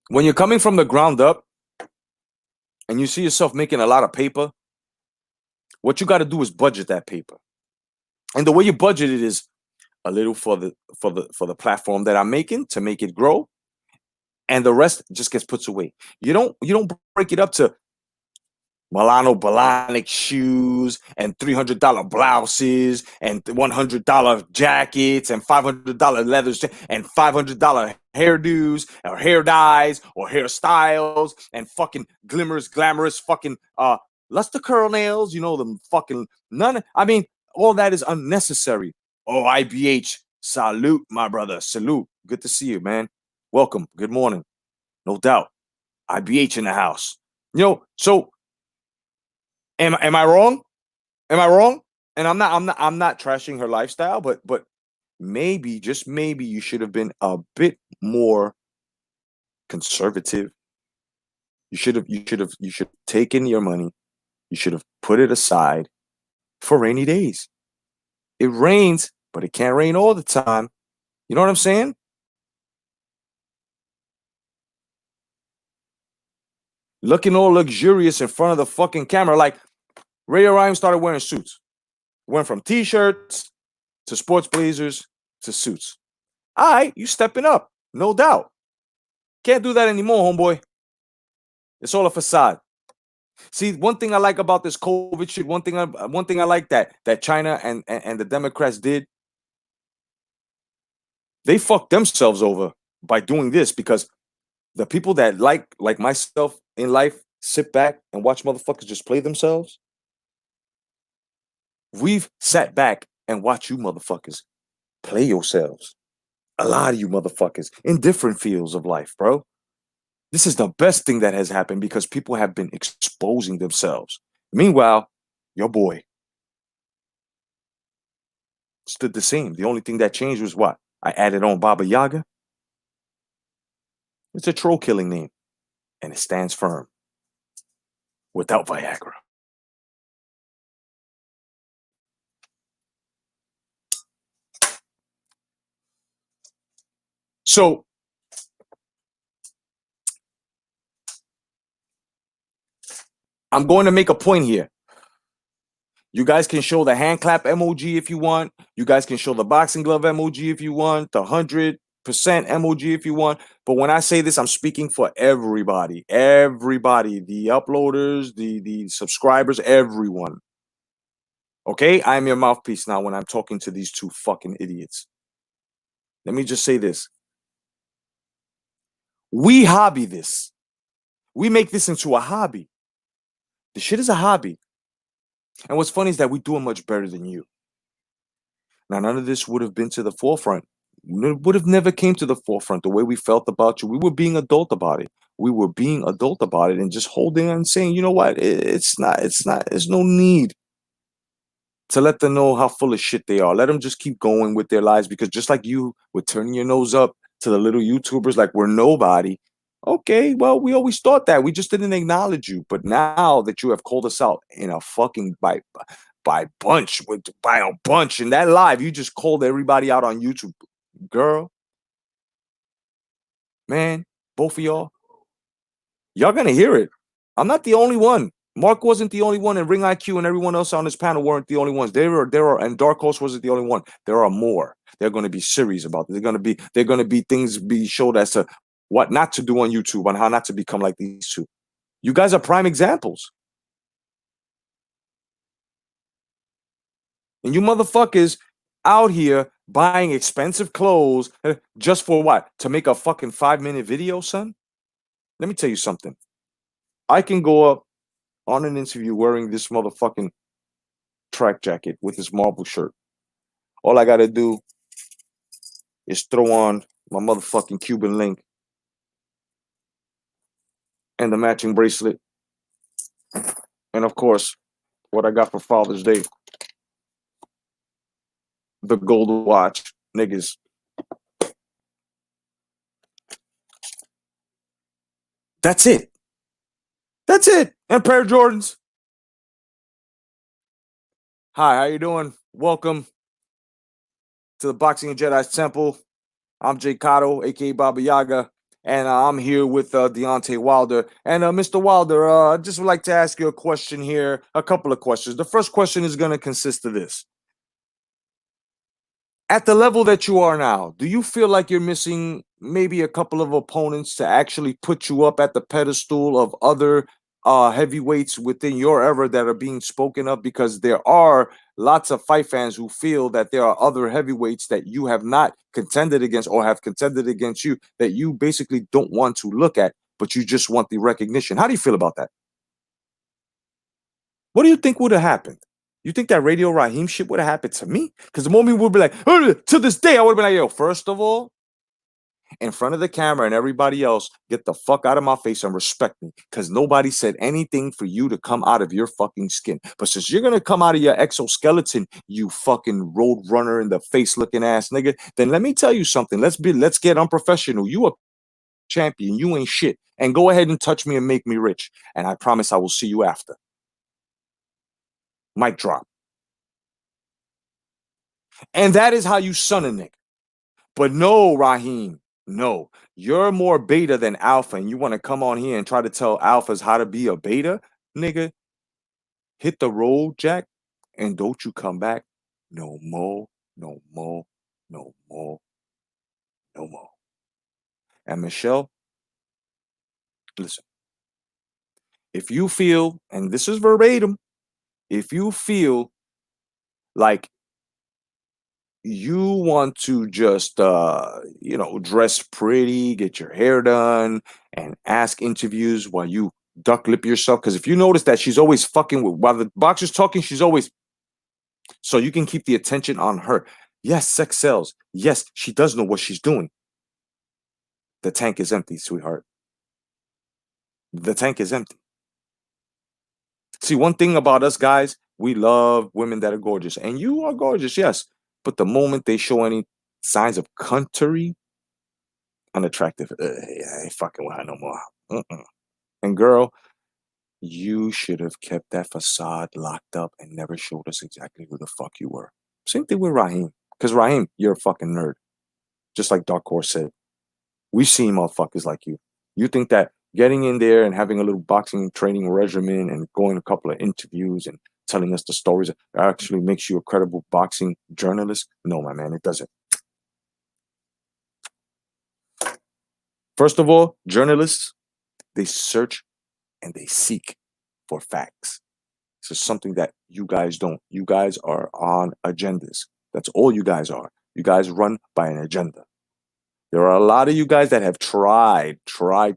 when you're coming from the ground up and you see yourself making a lot of paper, what you got to do is budget that paper, and the way you budget it is a little for the platform that I'm making to make it grow, and the rest just gets put away. You don't break it up to Milano Balonic shoes and $300 blouses and $100 jackets and $500 leathers and $500 hairdos or hair dyes or hairstyles and fucking glamorous fucking luster curl nails, them fucking none. I mean, all that is unnecessary. Oh, IBH, salute, my brother, salute. Good to see you, man. Welcome. Good morning. No doubt. IBH in the house. So am I wrong? Am I wrong? And I'm not trashing her lifestyle, but maybe, just maybe, you should have been a bit more conservative. You should have taken your money. You should have put it aside for rainy days. It rains, but it can't rain all the time. You know what I'm saying? Looking all luxurious in front of the fucking camera. Like, Ray Orion started wearing suits. Went from t-shirts to sports blazers to suits. All right, you stepping up, no doubt. Can't do that anymore, homeboy. It's all a facade. See, one thing I like about this COVID shit, one thing I like that China and the Democrats did, they fucked themselves over by doing this, because the people that like myself in life sit back and watch motherfuckers just play themselves. We've sat back and watched you motherfuckers play yourselves. A lot of you motherfuckers in different fields of life, bro. This is the best thing that has happened, because people have been exposing themselves. Meanwhile, your boy stood the same. The only thing that changed was what? I added on Baba Yaga. It's a troll killing name, and it stands firm. Without Viagra. So, I'm going to make a point here. You guys can show the hand clap emoji if you want. You guys can show the boxing glove emoji if you want. The 100% emoji if you want. But when I say this, I'm speaking for everybody. Everybody. The uploaders, the subscribers, everyone. Okay? I'm your mouthpiece now when I'm talking to these two fucking idiots. Let me just say this. We hobby this. We make this into a hobby. The shit is a hobby. And what's funny is that we do it much better than you. Now, none of this would have been to the forefront. It would have never came to the forefront the way we felt about you. We were being adult about it. We were being adult about it and just holding on and saying, you know what? It's not, there's no need to let them know how full of shit they are. Let them just keep going with their lives, because just like you were turning your nose up to the little YouTubers like we're nobody. Okay, well, we always thought that. We just didn't acknowledge you. But now that you have called us out in a fucking by a bunch in that live, you just called everybody out on YouTube. Girl, man, both of y'all gonna hear it. I'm not the only one. Mark wasn't the only one, and Ring IQ and everyone else on this panel weren't the only ones. There are, and Dark Horse wasn't the only one. There are more. They're going to be series about it. They're going to be things be showed as to what not to do on YouTube, on how not to become like these two. You guys are prime examples. And you motherfuckers out here buying expensive clothes just for what? To make a fucking 5-minute video, son? Let me tell you something. I can go up on an interview wearing this motherfucking track jacket with this marble shirt. All I gotta do is throw on my motherfucking Cuban link and the matching bracelet. And of course, what I got for Father's Day. The gold watch, niggas. That's it. That's it. And a pair of Jordans. Hi, how you doing? Welcome to the Boxing and Jedi's Temple. I'm Jay Cotto, a.k.a. Baba Yaga, and I'm here with Deontay Wilder. And Mr. Wilder, I just would like to ask you a question here, a couple of questions. The first question is going to consist of this. At the level that you are now, do you feel like you're missing maybe a couple of opponents to actually put you up at the pedestal of other heavyweights within your era that are being spoken of, because there are lots of fight fans who feel that there are other heavyweights that you have not contended against or have contended against you that you basically don't want to look at, but you just want the recognition. How do you feel about that? What do you think would have happened? You think that Radio Raheem shit would have happened to me? Because the moment we would be like, to this day, I would have been like, yo, first of all, in front of the camera and everybody else, get the fuck out of my face and respect me, because nobody said anything for you to come out of your fucking skin. But since you're gonna come out of your exoskeleton, you fucking road runner in the face looking ass nigga, then let me tell you something. Let's get unprofessional. You a champion, you ain't shit, and go ahead and touch me and make me rich, and I promise I will see you after. Mic drop. And that is how you son a nigga. But no, Raheem, no, you're more beta than alpha, and you want to come on here and try to tell alphas how to be a beta, nigga. Hit the road, Jack, and don't you come back no more, no more, no more, no more. And Michelle, listen, if you feel, and this is verbatim, if you feel like you want to just dress pretty, get your hair done, and ask interviews while you duck lip yourself, because if you notice that she's always fucking with, while the boxer's talking, she's always, so you can keep the attention on her. Yes, sex sells. Yes, she does know what she's doing. The tank is empty, sweetheart. The tank is empty. See, one thing about us guys, we love women that are gorgeous, and you are gorgeous, yes. But the moment they show any signs of country, unattractive, I ain't fucking with her no more. And girl, you should have kept that facade locked up and never showed us exactly who the fuck you were. Same thing with Raheem. Because Raheem, you're a fucking nerd. Just like Dark Horse said. We've seen motherfuckers like you. You think that getting in there and having a little boxing training regimen and going a couple of interviews and telling us the stories actually makes you a credible boxing journalist? No, my man, it doesn't. First of all, journalists, they search and they seek for facts. This is something that you guys don't. You guys are on agendas. That's all you guys are. You guys run by an agenda. There are a lot of you guys that have tried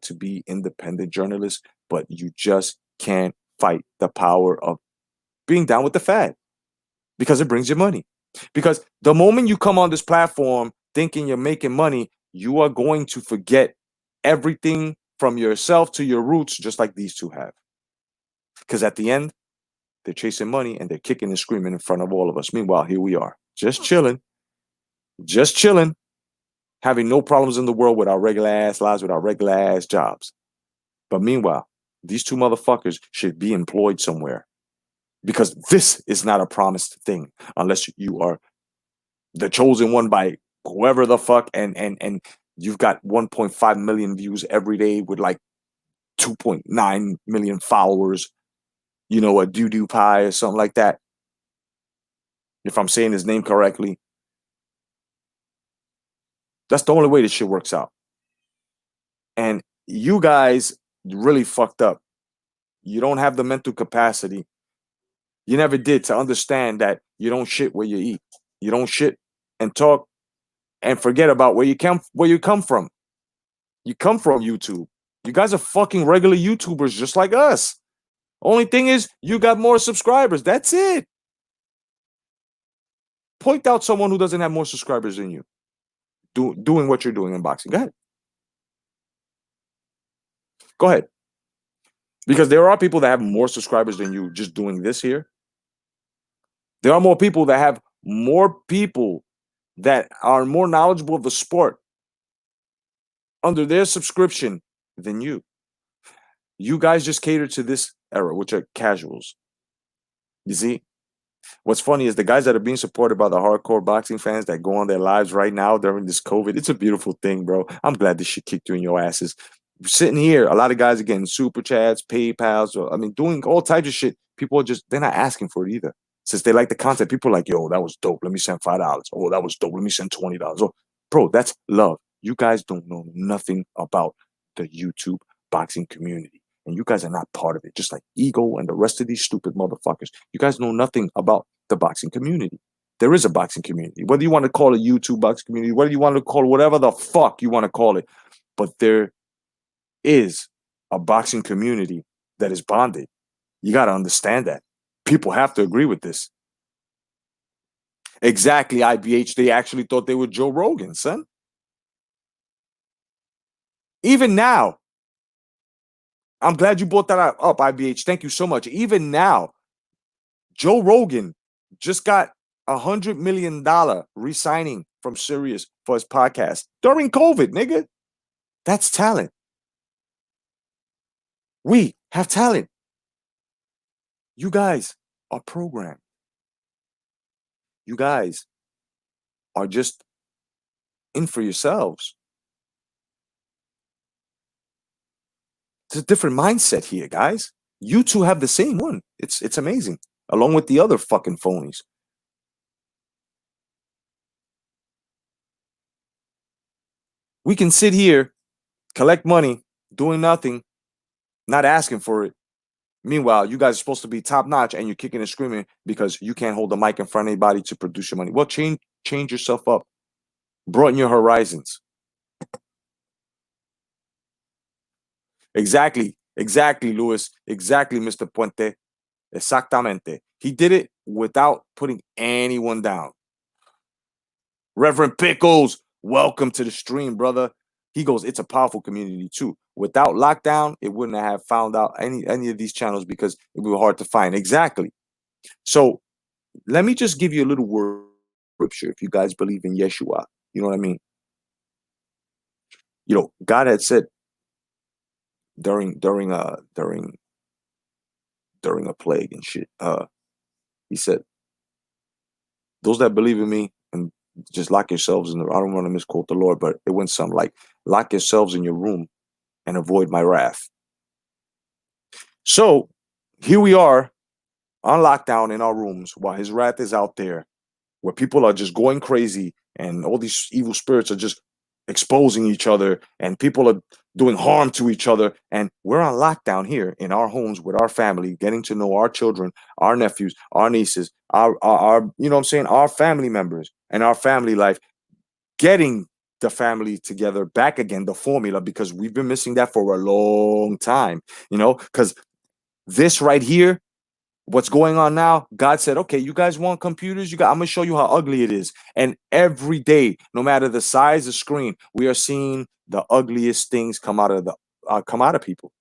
to be independent journalists, but you just can't fight the power of being down with the fad, because it brings you money. Because the moment you come on this platform thinking you're making money, you are going to forget everything from yourself to your roots, just like these two have. Because at the end, they're chasing money and they're kicking and screaming in front of all of us. Meanwhile, here we are, just chilling, having no problems in the world with our regular ass lives, with our regular ass jobs. But meanwhile, these two motherfuckers should be employed somewhere, because this is not a promised thing unless you are the chosen one by whoever the fuck, and you've got 1.5 million views every day with like 2.9 million followers, a doo-doo pie or something like that, if I'm saying his name correctly. That's the only way this shit works out. And you guys really fucked up. You don't have the mental capacity. You never did, to understand that you don't shit where you eat. You don't shit and talk and forget about where you come from. You come from YouTube. You guys are fucking regular YouTubers just like us. Only thing is, you got more subscribers. That's it. Point out someone who doesn't have more subscribers than you doing what you're doing in boxing. Go ahead. Go ahead. Because there are people that have more subscribers than you just doing this here. There are more people that have more people that are more knowledgeable of the sport under their subscription than you. You guys just cater to this era, which are casuals. You see? What's funny is the guys that are being supported by the hardcore boxing fans that go on their lives right now during this COVID. It's a beautiful thing, bro. I'm glad this shit kicked you in your asses. Sitting here, a lot of guys are getting super chats, PayPals, doing all types of shit. People are they're not asking for it either. Since they like the content, people are like, yo, that was dope. Let me send $5. Oh, that was dope. Let me send $20. Oh, bro, that's love. You guys don't know nothing about the YouTube boxing community. and you guys are not part of it. Just like Ego and the rest of these stupid motherfuckers. You guys know nothing about the boxing community. There is a boxing community. Whether you want to call it YouTube boxing community, whether you want to call it whatever the fuck you want to call it, but there is a boxing community that is bonded. You got to understand that. People have to agree with this. Exactly, IBH. They actually thought they were Joe Rogan, son. Even now, I'm glad you brought that up, IBH. Thank you so much. Even now, Joe Rogan just got $100 million re-signing from Sirius for his podcast during COVID, nigga. That's talent. We have talent. You guys are programmed. You guys are just in for yourselves. It's a different mindset here, guys. You two have the same one. It's amazing, along with the other fucking phonies. We can sit here, collect money, doing nothing, not asking for it. Meanwhile, you guys are supposed to be top notch and you're kicking and screaming because you can't hold the mic in front of anybody to produce your money. Well, change yourself up. Broaden your horizons. Exactly, Luis. Exactly, Mr. Puente. Exactamente. He did it without putting anyone down. Reverend Pickles, welcome to the stream, brother. He goes, it's a powerful community too. Without lockdown, it wouldn't have found out any of these channels because it would be hard to find. Exactly. So let me just give you a little word scripture if you guys believe in Yeshua. You know what I mean? You know, God had said during a plague and shit, he said, those that believe in me and just lock yourselves in the, I don't want to misquote the Lord, but it went something like, lock yourselves in your room and avoid my wrath. So here we are on lockdown in our rooms while his wrath is out there, where people are just going crazy and all these evil spirits are just exposing each other and people are doing harm to each other. And we're on lockdown here in our homes with our family, getting to know our children, our nephews, our nieces, our you know what I'm saying, our family members and our family life, getting the family together back again, the formula, because we've been missing that for a long time, you know, because this right here, what's going on now, God said, okay, you guys want computers? I'm going to show you how ugly it is. And every day, no matter the size of screen, we are seeing the ugliest things come out of people.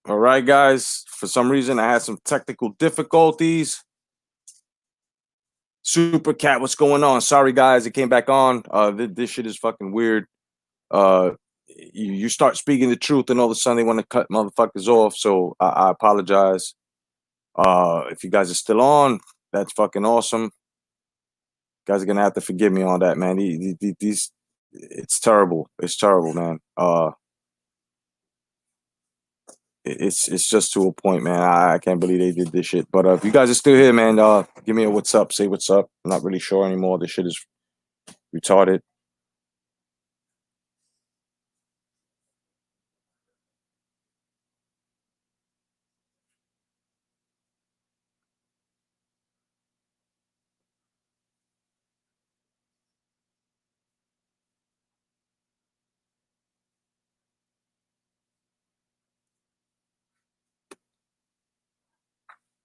All right, guys. For some reason, I had some technical difficulties. Super Cat, what's going on? Sorry, guys, it came back on. This shit is fucking weird. You start speaking the truth, and all of a sudden they want to cut motherfuckers off. So I apologize. If you guys are still on, that's fucking awesome. You guys are gonna have to forgive me on that, man. These it's terrible. It's terrible, man. It's just to a point, man. I can't believe they did this shit. But if you guys are still here, man, give me a what's up. Say what's up. I'm not really sure anymore. This shit is retarded.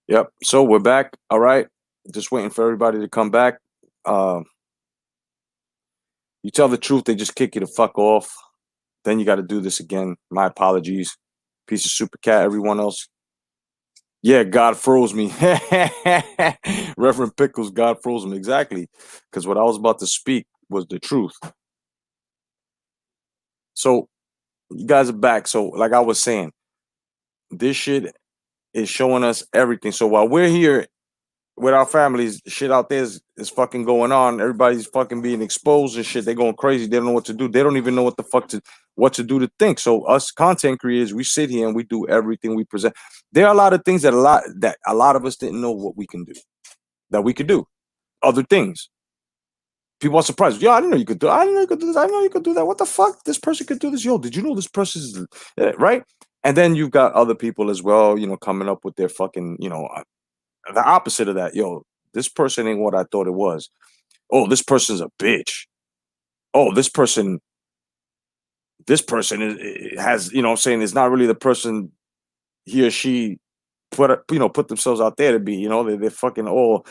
Yep. So we're back. All right. Just waiting for everybody to come back. You tell the truth, they just kick you the fuck off. Then you got to do this again. My apologies. Piece of Super Cat, everyone else. Yeah, God froze me. Reverend Pickles, God froze me. Exactly. Because what I was about to speak was the truth. So you guys are back. So, like I was saying, this shit is showing us everything. So while we're here with our families, shit out there is fucking going on. Everybody's fucking being exposed and shit. They're going crazy. They don't know what to do. They don't even know what the fuck what to do to think. So us content creators, we sit here and we do everything we present. There are a lot of things that a lot of us didn't know what we can do. That we could do. Other things. People are surprised. Yo, I didn't know you could do it. I didn't know you could do this. I didn't know you could do that. What the fuck? This person could do this. Yo, did you know this person's right? And then you've got other people as well, you know, coming up with their fucking, you know, the opposite of that. Yo, this person ain't what I thought it was. Oh, this person's a bitch. Oh, this person has, you know what I'm saying, is not really the person he or she put themselves out there to be. You know, they're fucking all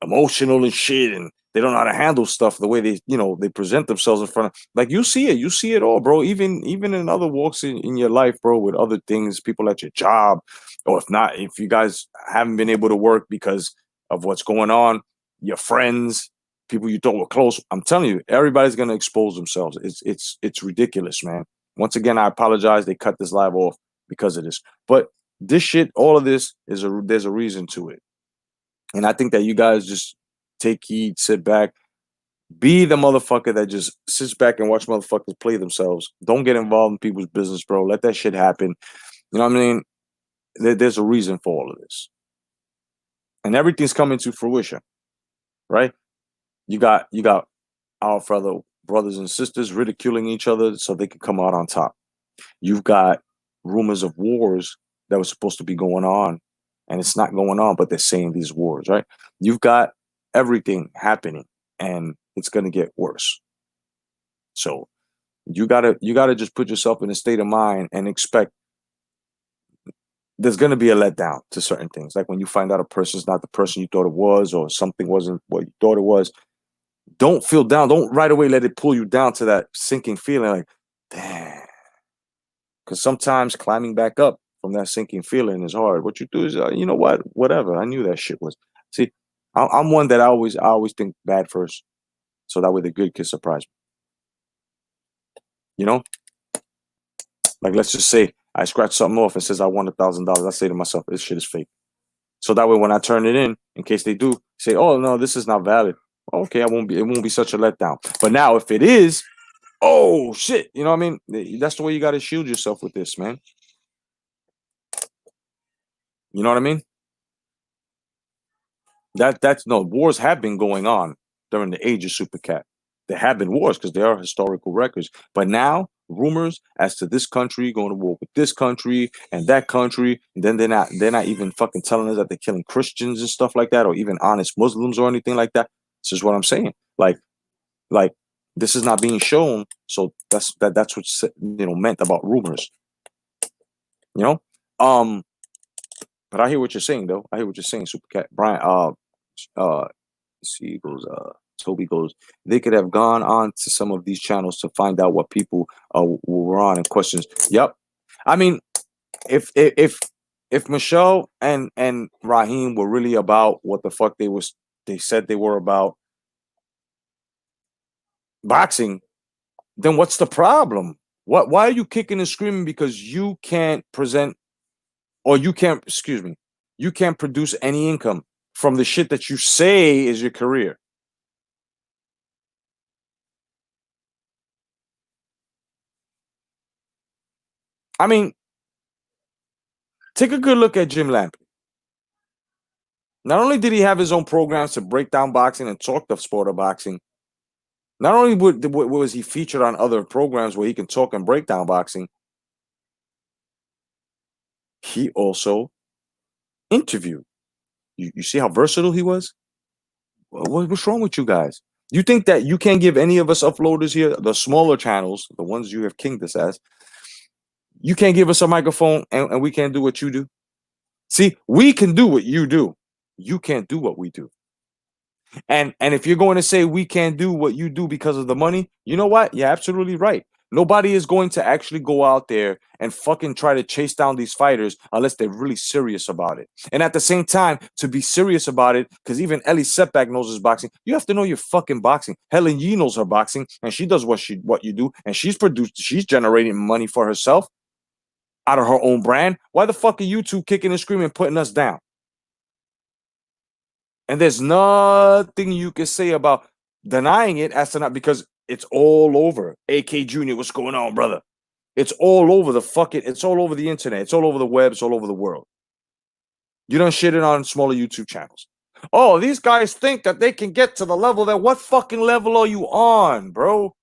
emotional and shit, and they don't know how to handle stuff the way they present themselves in front of, like, you see it all, bro. Even in other walks in your life, bro, with other things, people at your job, or if you guys haven't been able to work because of what's going on, your friends, people you thought were close. I'm telling you, everybody's gonna expose themselves. It's ridiculous, man. Once again, I apologize. They cut this live off because of this, but this shit, all of this there's a reason to it. And I think that you guys just take heed, sit back, be the motherfucker that just sits back and watch motherfuckers play themselves. Don't get involved in people's business, bro. Let that shit happen. You know what I mean? There's a reason for all of this. And everything's coming to fruition, right? You got our fellow brothers and sisters ridiculing each other so they can come out on top. You've got rumors of wars that were supposed to be going on, and it's not going on, but they're saying these wars, right? You've got everything happening, and it's going to get worse. So you gotta just put yourself in a state of mind and expect there's going to be a letdown to certain things. Like when you find out a person's not the person you thought it was, or something wasn't what you thought it was. Don't feel down. Don't right away let it pull you down to that sinking feeling like, damn. Because sometimes climbing back up from that sinking feeling is hard. What you do is, you know what? Whatever. I knew that shit was. See, I'm one that I always think bad first, so that way the good can surprise me. You know, like let's just say I scratch something off and says I won $1,000. I say to myself, this shit is fake. So that way when I turn it in case they do say, oh no, this is not valid. Okay, it won't be such a letdown. But now if it is, oh shit, you know what I mean? That's the way you got to shield yourself with this, man. You know what I mean? That's no, wars have been going on during the age of Super Cat. There have been wars because there are historical records. But now rumors as to this country going to war with this country and that country, and then they're not even fucking telling us that they're killing Christians and stuff like that, or even honest Muslims or anything like that. This is what I'm saying. Like this is not being shown. So that's what's meant about rumors. You know? But I hear what you're saying, though. I hear what you're saying, Super Cat. Brian, he goes, Toby goes, they could have gone on to some of these channels to find out what people were on and questions. Yep. I mean, if Michelle and Raheem were really about what the fuck they said they were about, boxing, then what's the problem? Why are you kicking and screaming because you can't present, or you can't, excuse me, you can't produce any income from the shit that you say is your career? I mean, take a good look at Jim Lampley. Not only did he have his own programs to break down boxing and talk the sport of boxing, not only was he featured on other programs where he can talk and break down boxing, he also interviewed. You see how versatile he was? What's wrong with you guys? You think that you can't give any of us uploaders here, the smaller channels, the ones you have kinged us as, you can't give us a microphone and we can't do what you do? See, we can do what you do. You can't do what we do. And if you're going to say we can't do what you do because of the money, you know what? You're absolutely right. Nobody is going to actually go out there and fucking try to chase down these fighters unless they're really serious about it. And at the same time, to be serious about it, because even Ellie Setback knows his boxing, you have to know your fucking boxing. Helen Yee knows her boxing, and she does what you do, and she's generating money for herself out of her own brand. Why the fuck are you two kicking and screaming, putting us down? And there's nothing you can say about denying it as to not, because it's all over. AK Jr., what's going on, brother? It's all over it's all over the internet. It's all over the web. It's all over the world. You don't shit it on smaller YouTube channels. Oh, these guys think that they can get to the level that, what fucking level are you on, bro?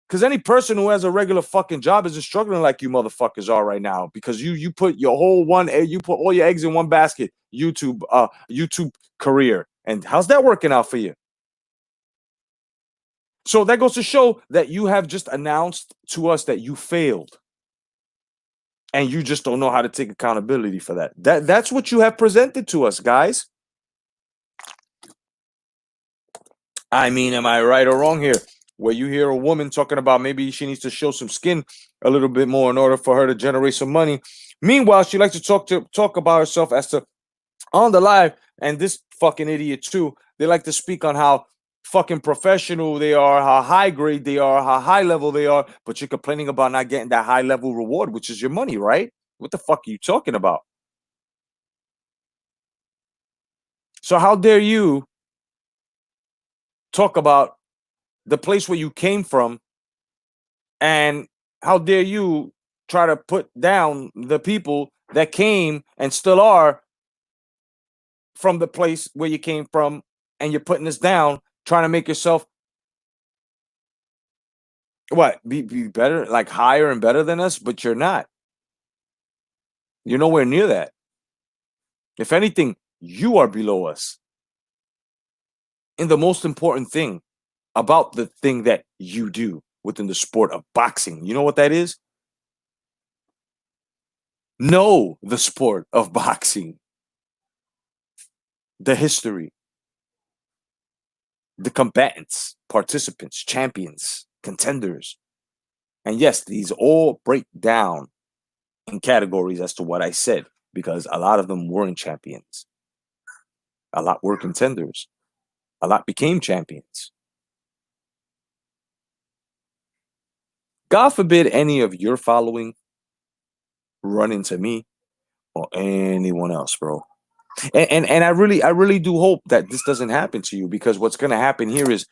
Because any person who has a regular fucking job isn't struggling like you motherfuckers are right now, because you put you put all your eggs in one basket, YouTube career. And how's that working out for you? So that goes to show that you have just announced to us that you failed. And you just don't know how to take accountability for that. That's what you have presented to us, guys. I mean, am I right or wrong here? Where you hear a woman talking about maybe she needs to show some skin a little bit more in order for her to generate some money. Meanwhile, she likes to talk about herself as to, on the live, and this fucking idiot too, they like to speak on how fucking professional they are, how high grade they are, how high level they are, but you're complaining about not getting that high level reward, which is your money, right? What the fuck are you talking about? So how dare you talk about the place where you came from, and how dare you try to put down the people that came and still are from the place where you came from, and you're putting us down, trying to make yourself be better, like higher and better than us, but you're not. You're nowhere near that. If anything, you are below us in the most important thing about the thing that you do within the sport of boxing. You know what that is? Know the sport of boxing, the history, the combatants, participants, champions, contenders. And yes, these all break down in categories as to what I said, because a lot of them weren't champions. A lot were contenders. A lot became champions. God forbid any of your following run into me or anyone else, bro. And I really do hope that this doesn't happen to you, because what's going to happen here is,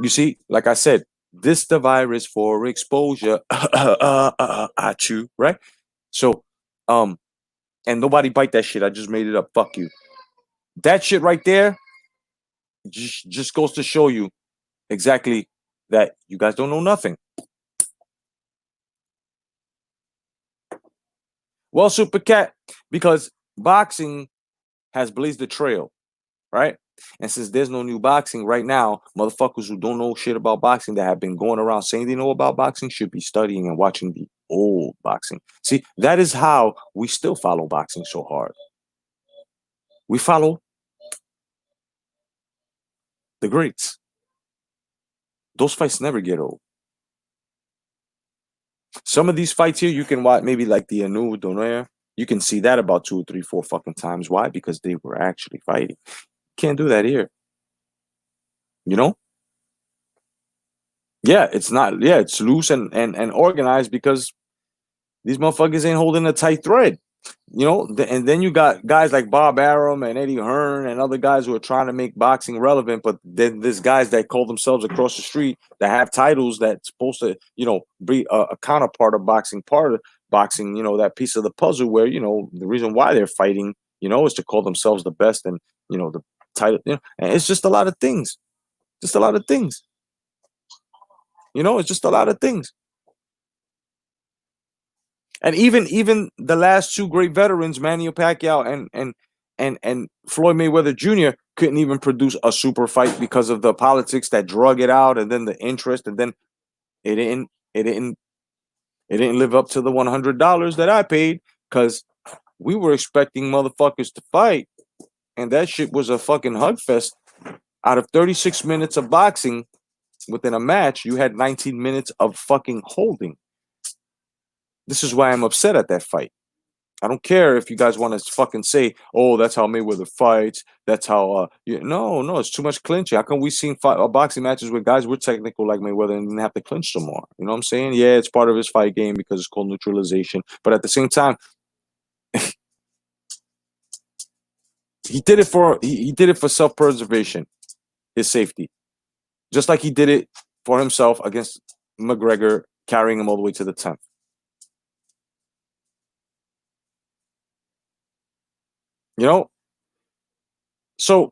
you see, like I said, this the virus for exposure at you, right? So, and nobody bite that shit. I just made it up. Fuck you. That shit right there just goes to show you exactly that you guys don't know nothing. Well, Super Cat, because boxing has blazed the trail, right? And since there's no new boxing right now, motherfuckers who don't know shit about boxing that have been going around saying they know about boxing should be studying and watching the old boxing. See, that is how we still follow boxing so hard. We follow the greats. Those fights never get old. Some of these fights here, you can watch maybe like the Anu Donaire. You can see that about 2 or 3, 4 fucking times. Why? Because they were actually fighting. Can't do that here. You know? Yeah, it's not. Yeah, it's loose and organized because these motherfuckers ain't holding a tight thread. You know, and then you got guys like Bob Arum and Eddie Hearn and other guys who are trying to make boxing relevant, but then there's guys that call themselves across the street that have titles that's supposed to, you know, be a counterpart of boxing, part of boxing, you know, that piece of the puzzle where, you know, the reason why they're fighting, you know, is to call themselves the best and, you know, the title, you know, and it's just a lot of things. Just a lot of things. You know, it's just a lot of things. And even the last two great veterans, Manny Pacquiao and Floyd Mayweather Jr., couldn't even produce a super fight because of the politics that drug it out, and then the interest, and then it didn't live up to the $100 that I paid because we were expecting motherfuckers to fight, and that shit was a fucking hug fest. Out of 36 minutes of boxing within a match, you had 19 minutes of fucking holding. This is why I'm upset at that fight. I don't care if you guys want to fucking say, "Oh, that's how Mayweather fights." That's how. No, it's too much clinching. How come we seen boxing matches where guys were technical like Mayweather and didn't have to clinch some more? You know what I'm saying? Yeah, it's part of his fight game because it's called neutralization. But at the same time, he did it for self-preservation, his safety, just like he did it for himself against McGregor, carrying him all the way to the 10th. You know, so,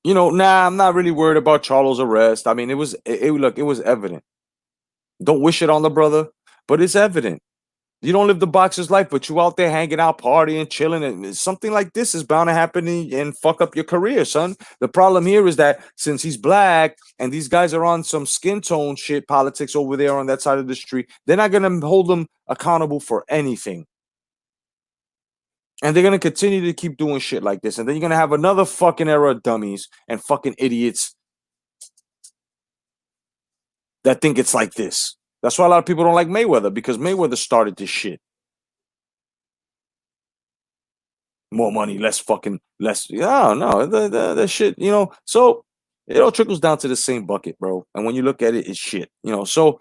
you know, I'm not really worried about Charlo's arrest. I mean, it was evident. Don't wish it on the brother, but it's evident. You don't live the boxer's life, but you out there hanging out, partying, chilling, and something like this is bound to happen and fuck up your career, son. The problem here is that since he's black and these guys are on some skin tone shit politics over there on that side of the street, they're not going to hold them accountable for anything. And they're going to continue to keep doing shit like this. And then you're going to have another fucking era of dummies and fucking idiots that think it's like this. That's why a lot of people don't like Mayweather, because Mayweather started this shit. More money, less. Yeah, no, the shit, you know. So it all trickles down to the same bucket, bro. And when you look at it, it's shit, you know. So,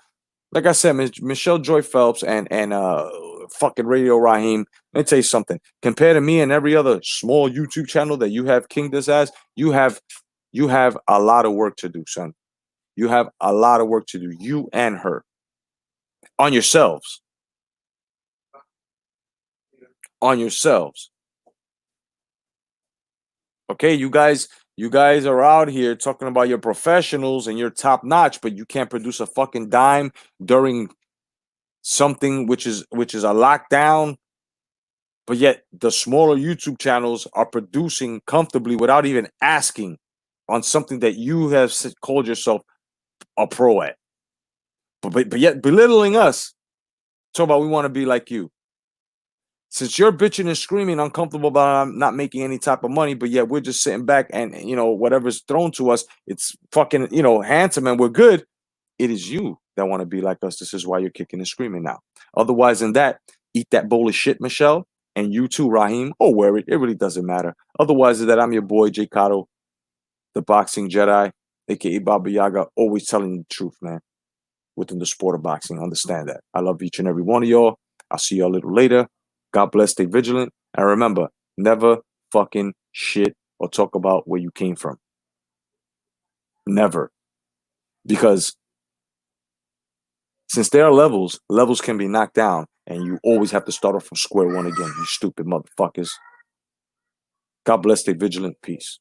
like I said, Michelle Joy Phelps and fucking Radio Raheem, let me tell you something. Compared to me and every other small YouTube channel that you have King this as, you have a lot of work to do, son. You have a lot of work to do, you and her, on yourselves. On yourselves. Okay, you guys are out here talking about your professionals and you're top notch, but you can't produce a fucking dime during something which is a lockdown. But yet the smaller YouTube channels are producing comfortably without even asking on something that you have called yourself a pro at. But yet belittling us. Talk about we want to be like you. Since you're bitching and screaming, uncomfortable about not making any type of money, but yet we're just sitting back and, you know, whatever's thrown to us, it's fucking, you know, handsome and we're good. It is you that want to be like us. This is why you're kicking and screaming now. Otherwise than that, eat that bowl of shit, Michelle. And you too, Raheem. Oh, wear it. It really doesn't matter. Otherwise than that, I'm your boy, Jay Cotto, the boxing Jedi, a.k.a. Baba Yaga, always telling you the truth, man, within the sport of boxing. Understand that. I love each and every one of y'all. I'll see you a little later. God bless, stay vigilant, and remember, never fucking shit or talk about where you came from. Never. Because since there are levels can be knocked down, and you always have to start off from square one again, you stupid motherfuckers. God bless, stay vigilant, peace.